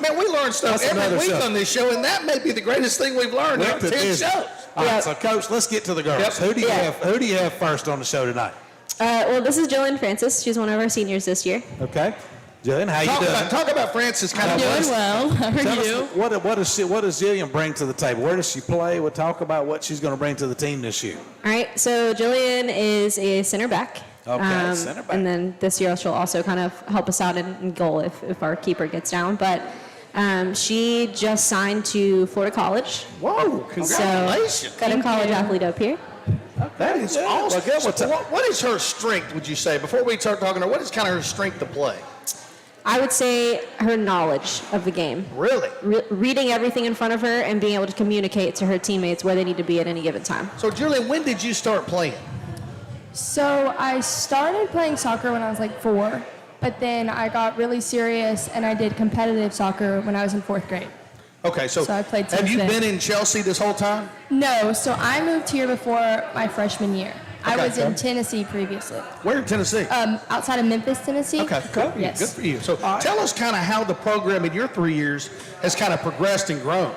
Man, we learn stuff every week on this show, and that may be the greatest thing we've learned after 10 shows. All right, so Coach, let's get to the girls. Yep. Who do you have first on the show tonight? Well, this is Jillian Francis. She's one of our seniors this year. Okay. Jillian, how you doing? Talk about Francis kind of. Doing well. How are you? What does Jillian bring to the table? Where does she play? We'll talk about what she's going to bring to the team this year. All right, so Jillian is a center back. Okay, center back. And then this year she'll also kind of help us out in goal if our keeper gets down. But she just signed to Florida College. Whoa, congratulations. So, got a college athlete up here. That is awesome. So what is her strength, would you say? Before we start talking to her, what is kind of her strength to play? I would say her knowledge of the game. Really? Reading everything in front of her and being able to communicate to her teammates where they need to be at any given time. So, Julian, when did you start playing? So I started playing soccer when I was like 4, but then I got really serious and I did competitive soccer when I was in 4th grade. Okay, so I played have since you then. been in Chelsea this whole time? No, so I moved here before my freshman year. I was in Tennessee previously. Where in Tennessee? Outside of Memphis, Tennessee. Okay, cool. Yes. Good for you. So tell us kind of how the program in your 3 years has kind of progressed and grown.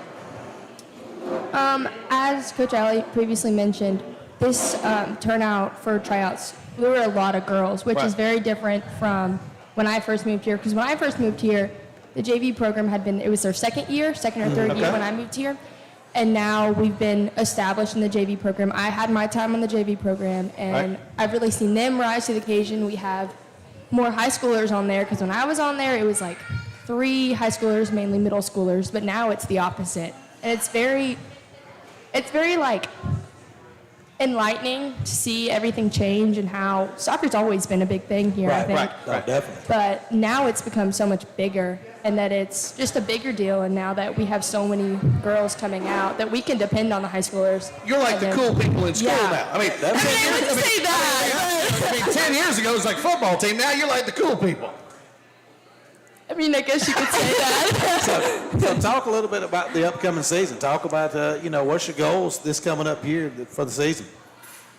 As Coach Alley previously mentioned, this turnout for tryouts, we were a lot of girls, which is very different from when I first moved here. Because when I first moved here, the JV program it was their second or third year when I moved here. And now we've been established in the JV program. I had my time on the JV program, and I've really seen them rise to the occasion. We have more high schoolers on there, because when I was on there, it was like 3 high schoolers, mainly middle schoolers, but now it's the opposite. And it's very like enlightening to see everything change and how soccer's always been a big thing here, I think. Right, definitely. But now it's become so much bigger, and that it's just a bigger deal. And now that we have so many girls coming out, that we can depend on the high schoolers. You're like the cool people in school now. I mean, say that. 10 years ago it was like football team. Now you're like the cool people. I mean, I guess you could say that. So talk a little bit about the upcoming season. Talk about, what's your goals this coming up here for the season?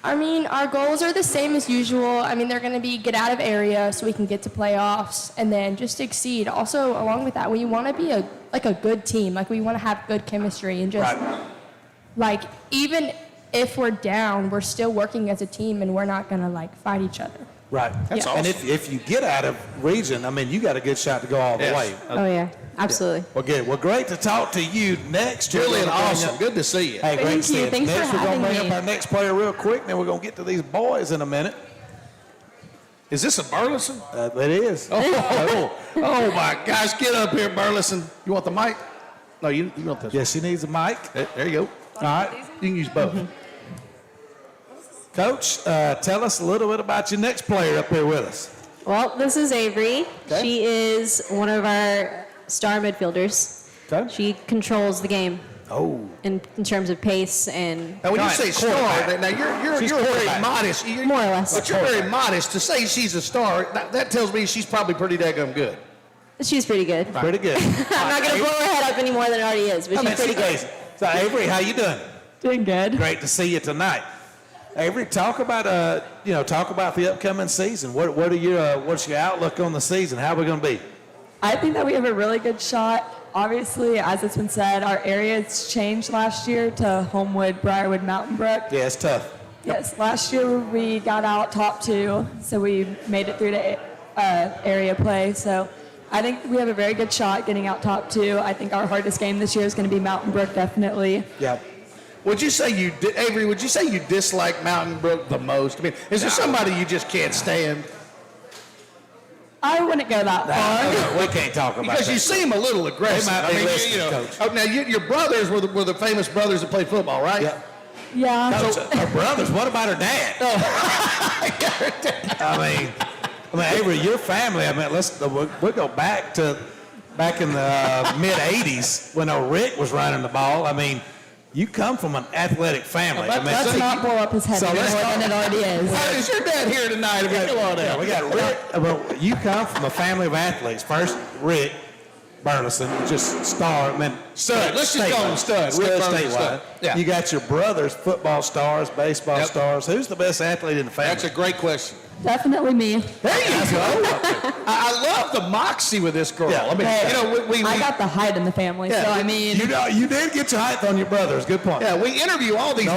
I mean, our goals are the same as usual. I mean, they're going to be get out of area so we can get to playoffs and then just exceed. Also, along with that, we want to be a good team. Like, we want to have good chemistry and just, like, even if we're down, we're still working as a team and we're not going to, like, fight each other. Right. That's awesome. And if you get out of region, I mean, you got a good shot to go all the way. Oh, yeah. Absolutely. Well, good. Well, great to talk to you. Next, Julian, awesome. Good to see you. Hey, great to see you. Thanks Next, for we're going to having bring me. up our next player real quick, then we're going to get to these boys in a minute. Is this a Burleson? It is. Oh my gosh. Get up here, Burleson. You want the mic? No, you want this. Yes, she needs a mic. There you go. All right. You can use both. Coach, tell us a little bit about your next player up here with us. Well, this is Avery. Okay. She is one of our star midfielders. Okay. She controls the game Oh. in terms of pace and Now, when you say star, quarterback. now you're She's very quarterback. modest. more or less. But you're very modest. To say she's a star, that tells me she's probably pretty daggum good. She's pretty good. Pretty good. I'm not going to blow her head up any more than it already is, but she's pretty good. So, Avery, how you doing? Doing good. Great to see you tonight. Avery, talk about the upcoming season. What's your outlook on the season? How are we going to be? I think that we have a really good shot. Obviously, as it's been said, our area's changed last year to Homewood, Briarwood, Mountain Brook. Yeah, it's tough. Yes, last year we got out top 2, so we made it through to area play. So I think we have a very good shot getting out top 2. I think our hardest game this year is going to be Mountain Brook, definitely. Yeah. Would you say Avery, would you say you dislike Mountain Brook the most? I mean, is there somebody you just can't stand? I wouldn't go that far. We can't talk about because that. you seem a little aggressive. Coach. Now your brothers were the famous brothers that played football, right? Yeah. Yeah. Coach, her brothers. What about her dad? I mean, Avery, your family. I mean, we'll go back in the mid '80s when Rick was running the ball. I mean, you come from an athletic family. Let's not blow up his head more than it already is. Is your dad here tonight? We got Rick. Well, you come from a family of athletes. First, Rick Burleson, just star. Stud. Let's just call him Stud. Stud statewide. Yeah. You got your brothers, football stars, baseball stars. Who's the best athlete in the family? That's a great question. Definitely me. There you go. I love the moxie with this girl. Yeah. I mean, I got the height in the family, so I mean. You did get your height on your brothers. Good point. Yeah, we interview all these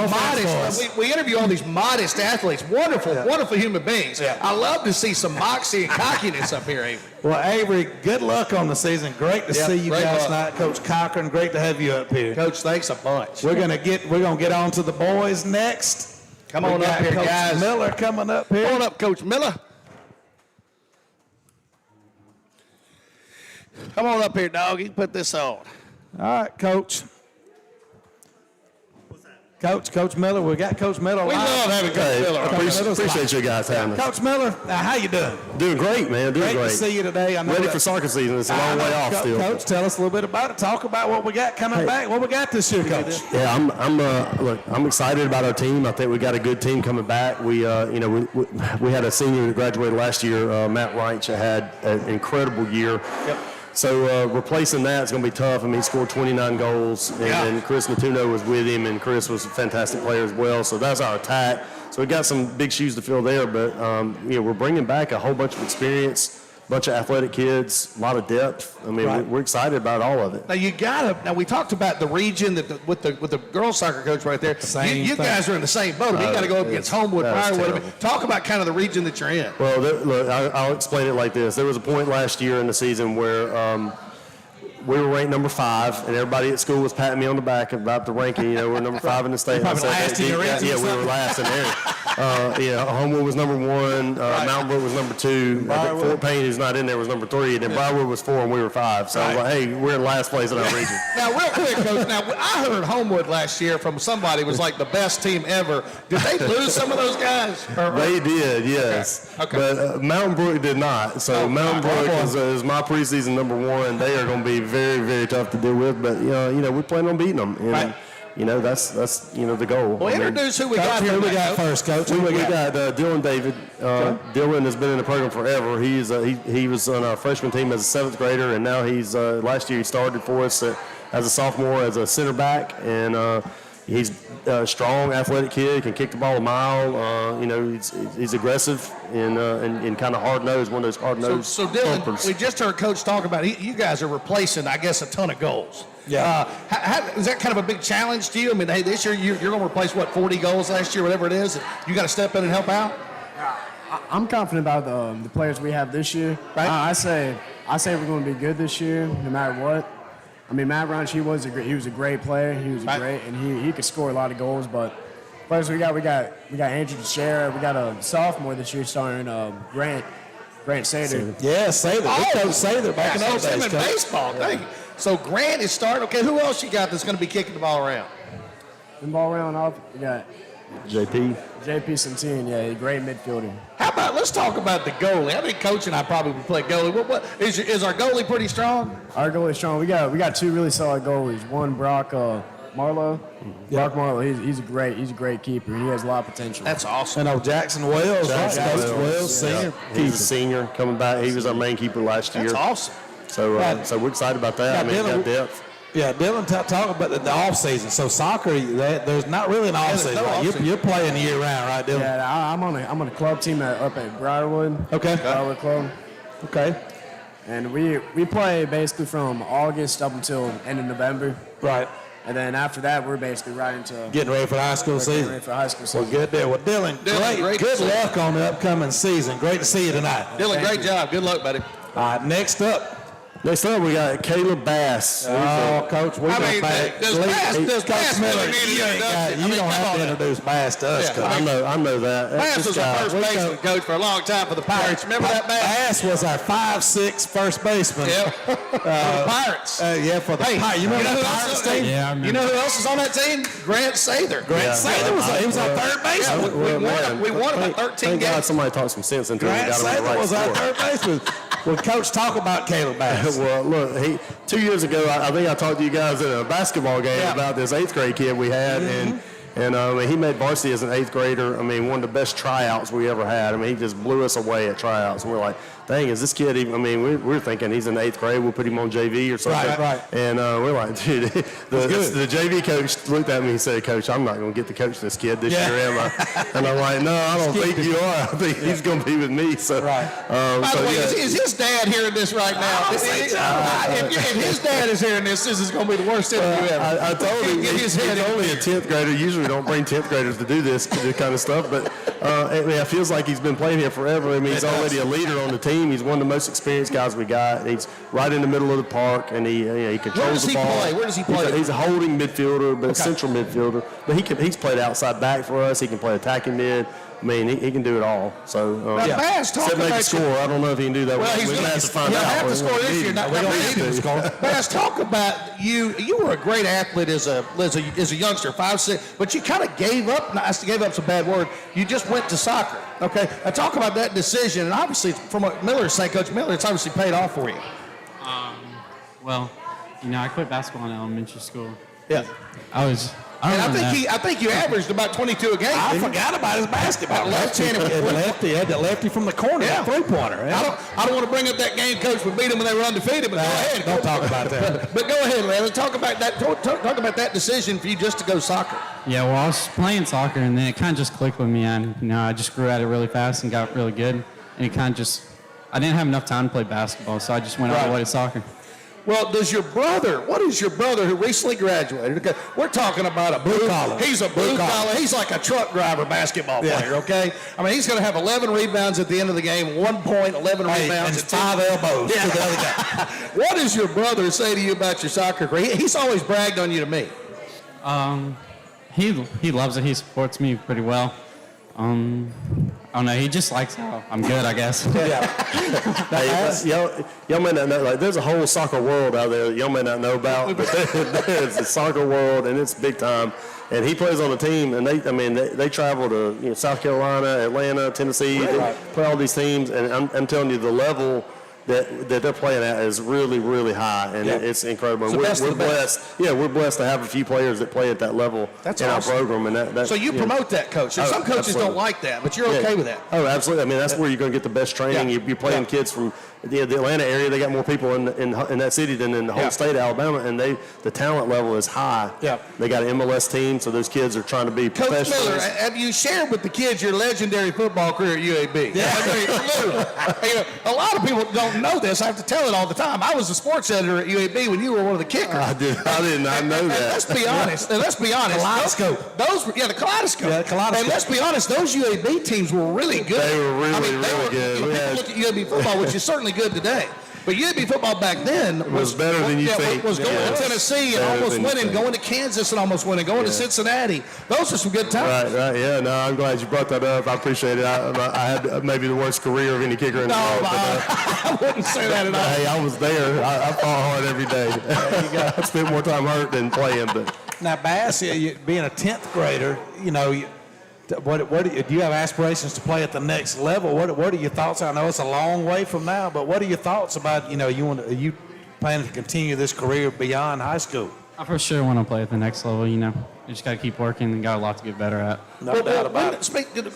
we interview all these modest athletes, wonderful human beings. Yeah. I love to see some moxie and cockiness up here, Avery. Well, Avery, good luck on the season. Great to see you guys tonight, Coach Cochran. Great to have you up here. Coach, thanks a bunch. We're gonna get on to the boys next. Come on up here, Coach guys. Miller coming up here. Come on up, Coach Miller. Come on up here, dog. You can put this on. All right, Coach. Coach Miller. We got Coach Miller. We love having Coach Miller. Appreciate you guys having us. Coach Miller, how you doing? Doing great, man. Doing great. To see you today. I know ready for soccer season. It's a long way off still. Coach, tell us a little bit about it. Talk about what we got coming back. What we got this year, Coach? Yeah, I'm excited about our team. I think we got a good team coming back. We had a senior that graduated last year, Matt Reich, had an incredible year. Yep. So replacing that is going to be tough. I mean, he scored 29 goals, and Chris Natuno was with him, and Chris was a fantastic player as well. So that's our attack. So we got some big shoes to fill there, but we're bringing back a whole bunch of experience, a bunch of athletic kids, a lot of depth. I mean, we're excited about all of it. Now we talked about the region with the girls soccer coach right there. You guys are in the same boat. You got to go up against Homewood, Briarwood. Talk about kind of the region that you're in. Well, look, I'll explain it like this. There was a point last year in the season where we were ranked number 5, and everybody at school was patting me on the back about the ranking. We're number 5 in the state. Probably last in your region. Yeah, we were last in there. Homewood was number 1. Mountain Brook was number 2. I think Fort Payne, who's not in there, was number 3. And then Briarwood was 4, and we were 5. So I was like, hey, we're in last place in our region. Now, real quick, Coach. Now, I heard Homewood last year from somebody was like the best team ever. Did they lose some of those guys? They did, yes. Okay. But Mountain Brook did not. So Mountain Brook is my preseason number 1. They are going to be very, very tough to deal with. But we plan on beating them. And, that's the goal. Well, introduce who we got here. Who we got first, Coach? We got Dylan David. Dylan has been in the program forever. He was on our freshman team as a 7th grader, and now he's last year he started for us as a sophomore as a center back, and he's a strong, athletic kid. Can kick the ball a mile. He's aggressive and kind of hard nosed. One of those hard nosed. So Dylan, we just heard Coach talk about you guys are replacing, I guess, a ton of goals. Yeah. Is that kind of a big challenge to you? I mean, hey, this year you're going to replace 40 goals last year, whatever it is. You got to step in and help out. I'm confident about the players we have this year. Right. I say we're going to be good this year, no matter what. I mean, Matt Runch, he was a great player. He was great, and he could score a lot of goals. But players we got Andrew Teixeira. We got a sophomore this year starting Grant Sather. Yeah, Sather. Coach Sather back in those days. Baseball. Thank you. So Grant is starting. Okay, who else you got that's going to be kicking the ball around? The ball around off. We got JP Centine, a great midfielder. How about let's talk about the goalie? I think Coach and I probably would play goalie. What is our goalie pretty strong? Our goalie is strong. We got 2 really solid goalies. One Brock Marlowe. Brock Marlowe. He's a great keeper. He has a lot of potential. That's awesome. And Jackson Wells. Senior. He's a senior coming back. He was our main keeper last year. That's awesome. So so we're excited about that. I mean, we got depth. Yeah, Dylan, talk about the off season. So soccer, there's not really an off season. Right? You're playing year round, right, Dylan? Yeah, I'm on a club team up at Briarwood. Okay. Briarwood Club. Okay. And we play basically from August up until end of November. Right. And then after that, we're basically right into getting ready for the high school season. Ready for high school season. Well, good deal. Well, Dylan, great good luck on the upcoming season. Great to see you tonight. Dylan, great job. Good luck, buddy. All right, next up, we got Caleb Bass. Oh, Coach, we got Bass. Does Bass Miller, really need you introduction? don't have to introduce Bass to us, Coach. I know that. Bass was our first baseman coach for a long time for the Pirates. Remember that, Bass? Bass was our 5'6" first baseman. Yep. For the Pirates. Yeah, for the Pirates. You remember the Pirates team? Yeah, I remember. You know who else is on that team? Grant Sather. Sather was our third baseman. We won about 13 Thank games. God somebody talked some sense into him. Grant Sather was our third baseman. Well, Coach, talk about Caleb Bass. Well, look, 2 years ago, I think I talked to you guys at a basketball game about this 8th grade kid we had, and he made varsity as an 8th grader. I mean, one of the best tryouts we ever had. I mean, he just blew us away at tryouts. And we're like, dang, is this kid even? I mean, we're thinking he's in 8th grade. We'll put him on JV or something. Right. And we're like, dude, the JV coach looked at me and said, Coach, I'm not going to get to coach this kid this year, am I? And I'm like, no, I don't think you are. I think he's going to be with me. So, By the way, is his dad hearing this right now? If his dad is hearing this is going to be the worst interview ever. I told him he's only a 10th grader. Usually we don't bring 10th graders to do this kind of stuff, but it feels like he's been playing here forever. I mean, he's already a leader on the team. He's one of the most experienced guys we got. He's right in the middle of the park, and he controls the ball. Where does he play? He's a holding midfielder, but a central midfielder. But he's played outside back for us. He can play attacking mid. I mean, he can do it all. So, Bass, talk about make score. I don't know if he can do that. Well, we're going to have to find out. He'll have to score this year. We don't need to score. Bass, talk about you. You were a great athlete as a youngster, 5'6", but you kind of gave up. Gave up's a bad word. You just went to soccer. Okay, now talk about that decision, and obviously, from what Miller's saying, Coach Miller, it's obviously paid off for you. Well, I quit basketball in elementary school. Yeah. I think you averaged about 22 a game. I forgot about his basketball. Lefty from the corner, three-pointer. I don't want to bring up that game, Coach. We beat them when they were undefeated, but go ahead. Don't talk about that. But go ahead, Larry. Talk about that. Talk about that decision for you just to go soccer. Yeah, well, I was playing soccer, and then it kind of just clicked with me, and I just grew at it really fast and got really good, and it kind of just, I didn't have enough time to play basketball, so I just went all the way to soccer. Well, what is your brother who recently graduated? Okay, we're talking about a blue collar. He's a blue collar. He's like a truck driver basketball player, okay? I mean, he's going to have 11 rebounds at the end of the game, 1 point, 11 rebounds. And 5 elbows to the other guy. What does your brother say to you about your soccer career? He's always bragged on you to me. He loves it. He supports me pretty well. I don't know. He just likes how I'm good, I guess. Y'all may not know. Like, there's a whole soccer world out there that y'all may not know about. But there's a soccer world, and it's big time. And he plays on the team, and they travel to South Carolina, Atlanta, Tennessee. They play all these teams, and I'm telling you, the level that they're playing at is really, really high, and it's incredible. And we're blessed. Yeah, we're blessed to have a few players that play at that level in our program. And so you promote that, Coach. And some coaches don't like that, but you're okay with that. Oh, absolutely. I mean, that's where you're going to get the best training. You're playing kids from the Atlanta area. They got more people in that city than in the whole state of Alabama, and the talent level is high. Yeah. They got an MLS team, so those kids are trying to be professionals. Coach Miller, have you shared with the kids your legendary football career at UAB? Yeah. A lot of people don't know this. I have to tell it all the time. I was a sports editor at UAB when you were one of the kickers. I did not know that. Let's be honest. Kaleidoscope. The Kaleidoscope. Yeah, Kaleidoscope. And let's be honest, those UAB teams were really good. They were really good. People look at UAB football, which is certainly good today. But UAB football back then was better than you think. Was going to Tennessee and almost winning, going to Kansas and almost winning, going to Cincinnati. Those are some good times. Right. Yeah. No, I'm glad you brought that up. I appreciate it. I had maybe the worst career of any kicker in the world. I wouldn't say that at all. Hey, I was there. I fought hard every day. I spent more time hurt than playing. But now, Bass, being a 10th grader, what do you have aspirations to play at the next level? What are your thoughts? I know it's a long way from now, but what are your thoughts about you planning to continue this career beyond high school? I for sure want to play at the next level. You just got to keep working and got a lot to get better at. No doubt about it.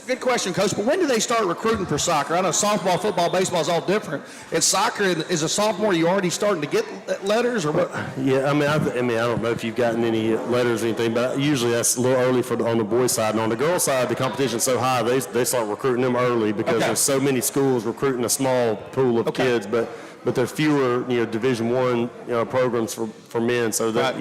Good question, Coach. But when do they start recruiting for soccer? I know softball, football, baseball is all different. In soccer, as a sophomore, you already starting to get letters or what? Yeah, I don't know if you've gotten any letters or anything, but usually that's a little early on the boys' side. And on the girls' side, the competition's so high, they start recruiting them early because there's so many schools recruiting a small pool of kids. But there's fewer, Division I, programs for men, so that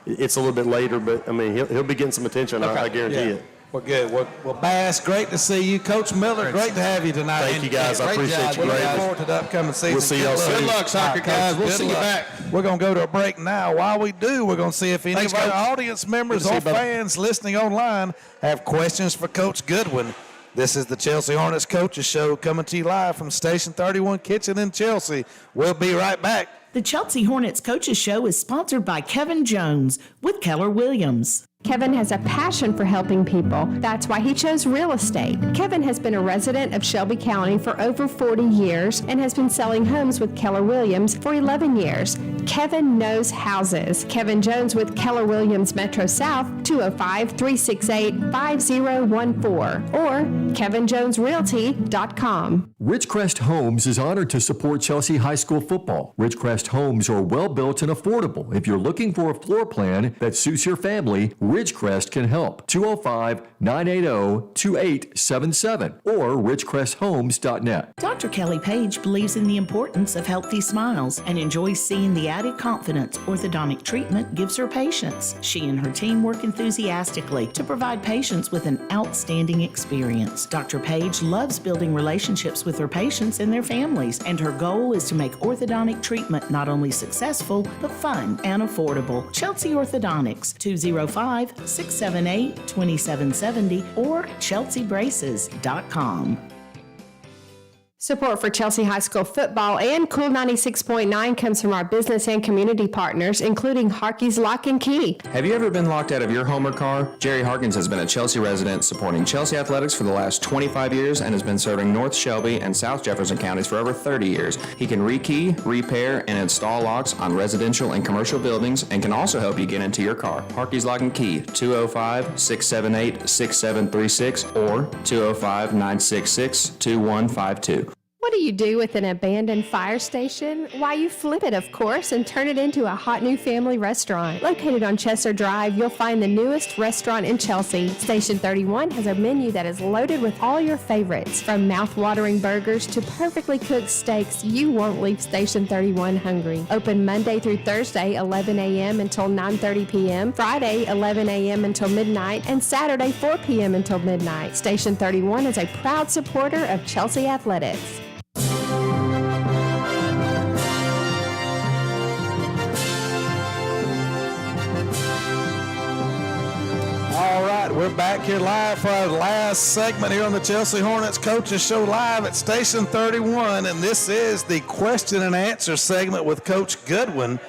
it's a little bit later. But I mean, he'll be getting some attention. I guarantee it. Well, good. Well, Bass, great to see you. Coach Miller, great to have you tonight. Thank you, guys. I appreciate you. We're looking forward to the upcoming season. We'll see y'all soon. Good luck, soccer guys. We'll see you back. We're going to go to a break now. While we do, we're going to see if any of our audience members or fans listening online have questions for Coach Goodwin. This is the Chelsea Hornets Coaches Show coming to you live from Station 31 Kitchen in Chelsea. We'll be right back. The Chelsea Hornets Coaches Show is sponsored by Kevin Jones with Keller Williams. Kevin has a passion for helping people. That's why he chose real estate. Kevin has been a resident of Shelby County for over 40 years and has been selling homes with Keller Williams for 11 years. Kevin knows houses. Kevin Jones with Keller Williams Metro South, 205-368-5014 or kevinjonesrealty.com. Ridgecrest Homes is honored to support Chelsea High School football. Ridgecrest Homes are well built and affordable. If you're looking for a floor plan that suits your family, Ridgecrest can help. 205-980-2877 or ridgecresthomes.net. Dr. Kelly Page believes in the importance of healthy smiles and enjoys seeing the added confidence orthodontic treatment gives her patients. She and her team work enthusiastically to provide patients with an outstanding experience. Dr. Page loves building relationships with her patients and their families, and her goal is to make orthodontic treatment not only successful, but fun and affordable. Chelsea Orthodontics, 205-678-2770 or chelseabraces.com. Support for Chelsea High School football and Cool 96.9 comes from our business and community partners, including Harkey's Lock and Key. Have you ever been locked out of your home or car? Jerry Harkins has been a Chelsea resident supporting Chelsea athletics for the last 25 years and has been serving North Shelby and South Jefferson counties for over 30 years. He can rekey, repair, and install locks on residential and commercial buildings and can also help you get into your car. Harkey's Lock and Key, 205-678-6736 or 205-966-2152. What do you do with an abandoned fire station? Why, you flip it, of course, and turn it into a hot new family restaurant. Located on Chester Drive, you'll find the newest restaurant in Chelsea. Station 31 has a menu that is loaded with all your favorites. From mouth-watering burgers to perfectly cooked steaks, you won't leave Station 31 hungry. Open Monday through Thursday, 11 a.m. until 9:30 p.m., Friday, 11 a.m. until midnight, and Saturday, 4 p.m. until midnight. Station 31 is a proud supporter of Chelsea athletics. All right, we're back here live for our last segment here on the Chelsea Hornets Coaches Show live at Station 31, and this is the question and answer segment with Coach Goodwin.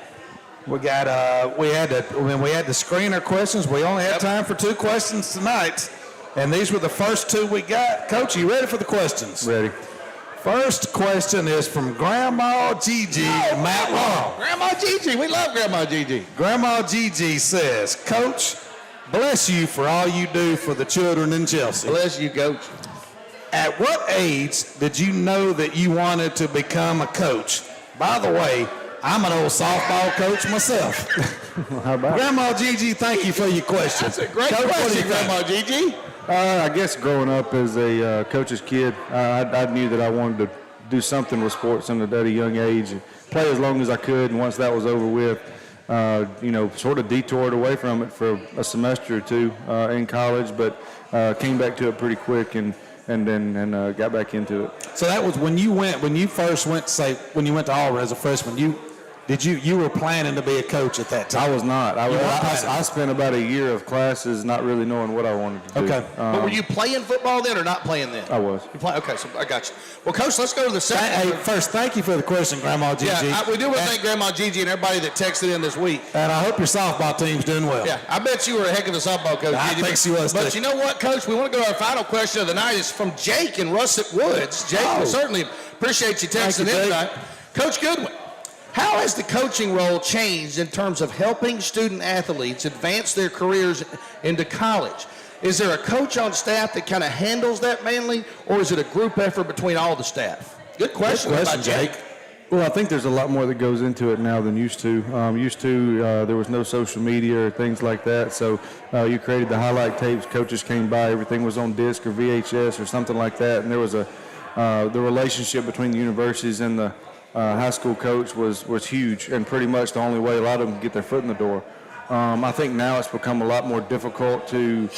We got we had to screen our questions. We only had time for 2 questions tonight, and these were the first 2 we got. Coach, are you ready for the questions? Ready. First question is from Grandma Gigi, Mount Laurel. Grandma Gigi, we love Grandma Gigi. Grandma Gigi says, Coach, bless you for all you do for the children in Chelsea. Bless you, Coach. At what age did you know that you wanted to become a coach? By the way, I'm an old softball coach myself. How about Grandma Gigi, thank you for your question. That's a great Coach, question, Grandma Gigi. I guess growing up as a coach's kid, I knew that I wanted to do something with sports at a young age, and play as long as I could. And once that was over with, sort of detoured away from it for a semester or 2 in college, but came back to it pretty quick and got back into it. So that was when you went to Auburn as a freshman. You were planning to be a coach at that time? I was not. I spent about a year of classes not really knowing what I wanted to do. Okay. But were you playing football then or not playing then? I was. Okay, so I got you. Well, Coach, let's go to the second. Hey, first, thank you for the question, Grandma Gigi. Yeah, we do want to thank Grandma Gigi and everybody that texted in this week. And I hope your softball team's doing well. Yeah, I bet you were a heck of a softball coach. I think she was, But too. you know what, Coach? We want to go to our final question of the night. It's from Jake in Russet Woods. Jake, we certainly appreciate you texting in tonight. Coach Goodwin, How has the coaching role changed in terms of helping student athletes advance their careers into college? Is there a coach on staff that kind of handles that mainly, or is it a group effort between all the staff? Good question, Jake. Well, I think there's a lot more that goes into it now than used to. There was no social media or things like that, so you created the highlight tapes. Coaches came by, everything was on disc or VHS or something like that, and there was the relationship between the universities and the high school coach was huge, and pretty much the only way a lot of them could get their foot in the door. I think now it's become a lot more difficult to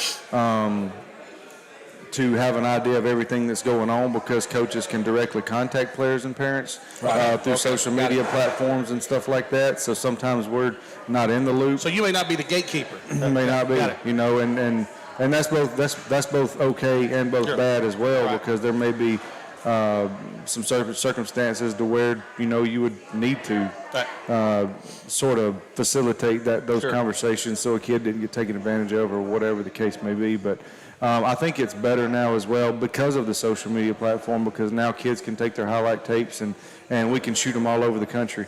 have an idea of everything that's going on because coaches can directly contact players and parents through social media platforms and stuff like that. So sometimes we're not in the loop. So you may not be the gatekeeper. You may not be, and that's both okay and both bad as well because there may be some circumstances to where you would need to sort of facilitate those conversations so a kid didn't get taken advantage of or whatever the case may be. But I think it's better now as well because of the social media platform, because now kids can take their highlight tapes and we can shoot them all over the country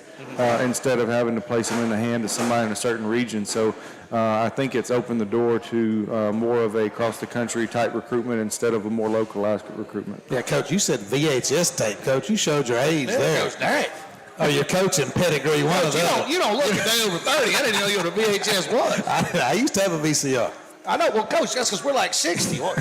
instead of having to place them in the hand of somebody in a certain region. So I think it's opened the door to more of a across-the-country type recruitment instead of a more localized recruitment. Yeah, Coach, you said VHS tape, Coach. You showed your age there. Coach, dang. Oh, you're coaching pedigree one of those. You don't look a day over 30. I didn't know you were a VHS one. I used to have a VCR. I know. Well, Coach, that's because we're like 60. All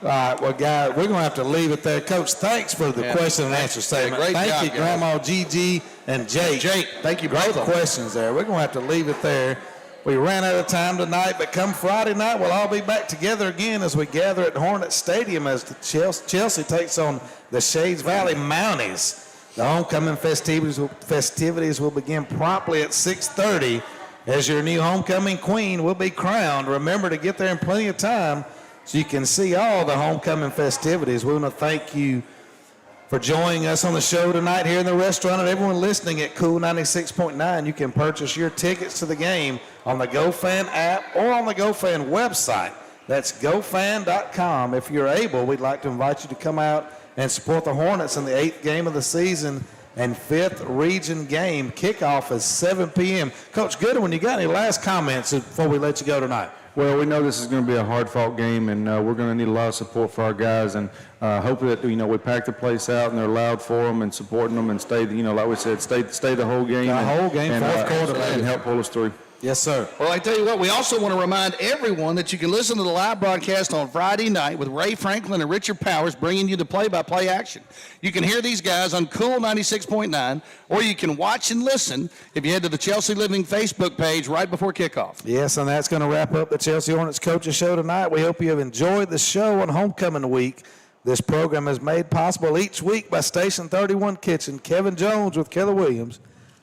right, well, guys, we're going to have to leave it there. Coach, thanks for the question and answer segment. Great thank job, you, guys. Grandma Gigi and Jake. Thank you Great both. questions there. We're going to have to leave it there. We ran out of time tonight, but come Friday night, we'll all be back together again as we gather at Hornet Stadium as the Chelsea takes on the Shades Valley Mounties. The homecoming festivities will begin promptly at 6:30 as your new homecoming queen will be crowned. Remember to get there in plenty of time so you can see all the homecoming festivities. We want to thank you for joining us on the show tonight here in the restaurant, and everyone listening at Cool 96.9. You can purchase your tickets to the game on the GoFan app or on the GoFan website. That's gofan.com. If you're able, we'd like to invite you to come out and support the Hornets in the 8th game of the season and 5th region game. Kickoff is 7 p.m. Coach Goodwin, you got any last comments before we let you go tonight? Well, we know this is going to be a hard-fought game, and we're going to need a lot of support for our guys, and hope that we pack the place out and they're loud for them and supporting them and stay. Like we said, stay the whole game. Fourth quarter, and help pull us through. Yes, sir. Well, I tell you what, we also want to remind everyone that you can listen to the live broadcast on Friday night with Ray Franklin and Richard Powers bringing you the play-by-play action. You can hear these guys on Cool 96.9, or you can watch and listen if you head to the Chelsea Living Facebook page right before kickoff. Yes, and that's going to wrap up the Chelsea Hornets Coaches Show tonight. We hope you have enjoyed the show on Homecoming Week. This program is made possible each week by Station 31 Kitchen, Kevin Jones with Keller Williams,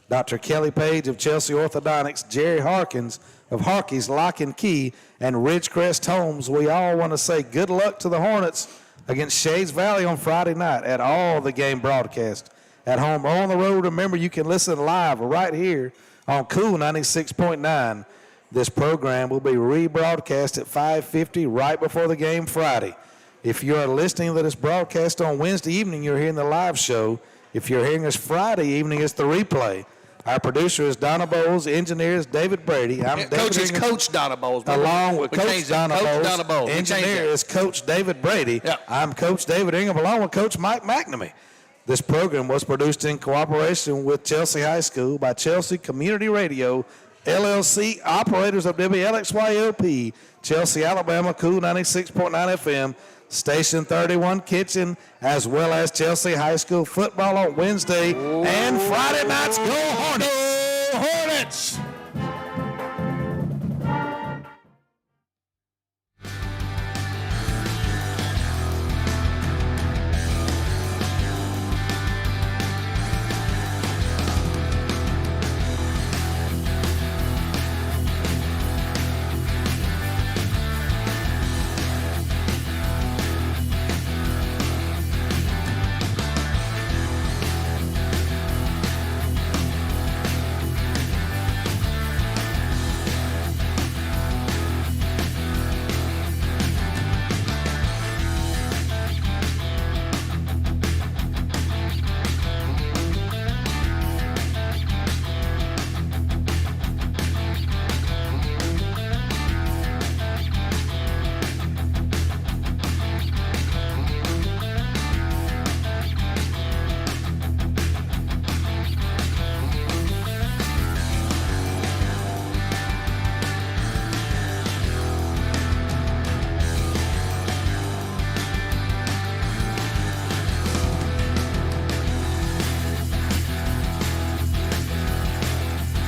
Dr. Kelly Page of Chelsea Orthodontics, Jerry Harkins of Harkey's Lock and Key, and Ridgecrest Homes. We all want to say good luck to the Hornets against Shades Valley on Friday night at all the game broadcasts. At home or on the road, remember you can listen live right here on Cool 96.9. This program will be rebroadcast at 5:50 right before the game Friday. If you are listening to this broadcast on Wednesday evening, you're hearing the live show. If you're hearing us Friday evening, it's the replay. Our producer is Donna Bowles. Engineer is David Brady. I'm Coach is Coach Donna Bowles. Along with Coach Donna Bowles. We Engineer is Coach David Brady. Yeah. I'm Coach David Ingham along with Coach Mike McNamee. This program was produced in cooperation with Chelsea High School by Chelsea Community Radio, LLC, operators of WLXYOP, Chelsea, Alabama, Cool 96.9 FM, Station 31 Kitchen, as well as Chelsea High School football on Wednesday and Friday nights. Go Hornets! Go Hornets!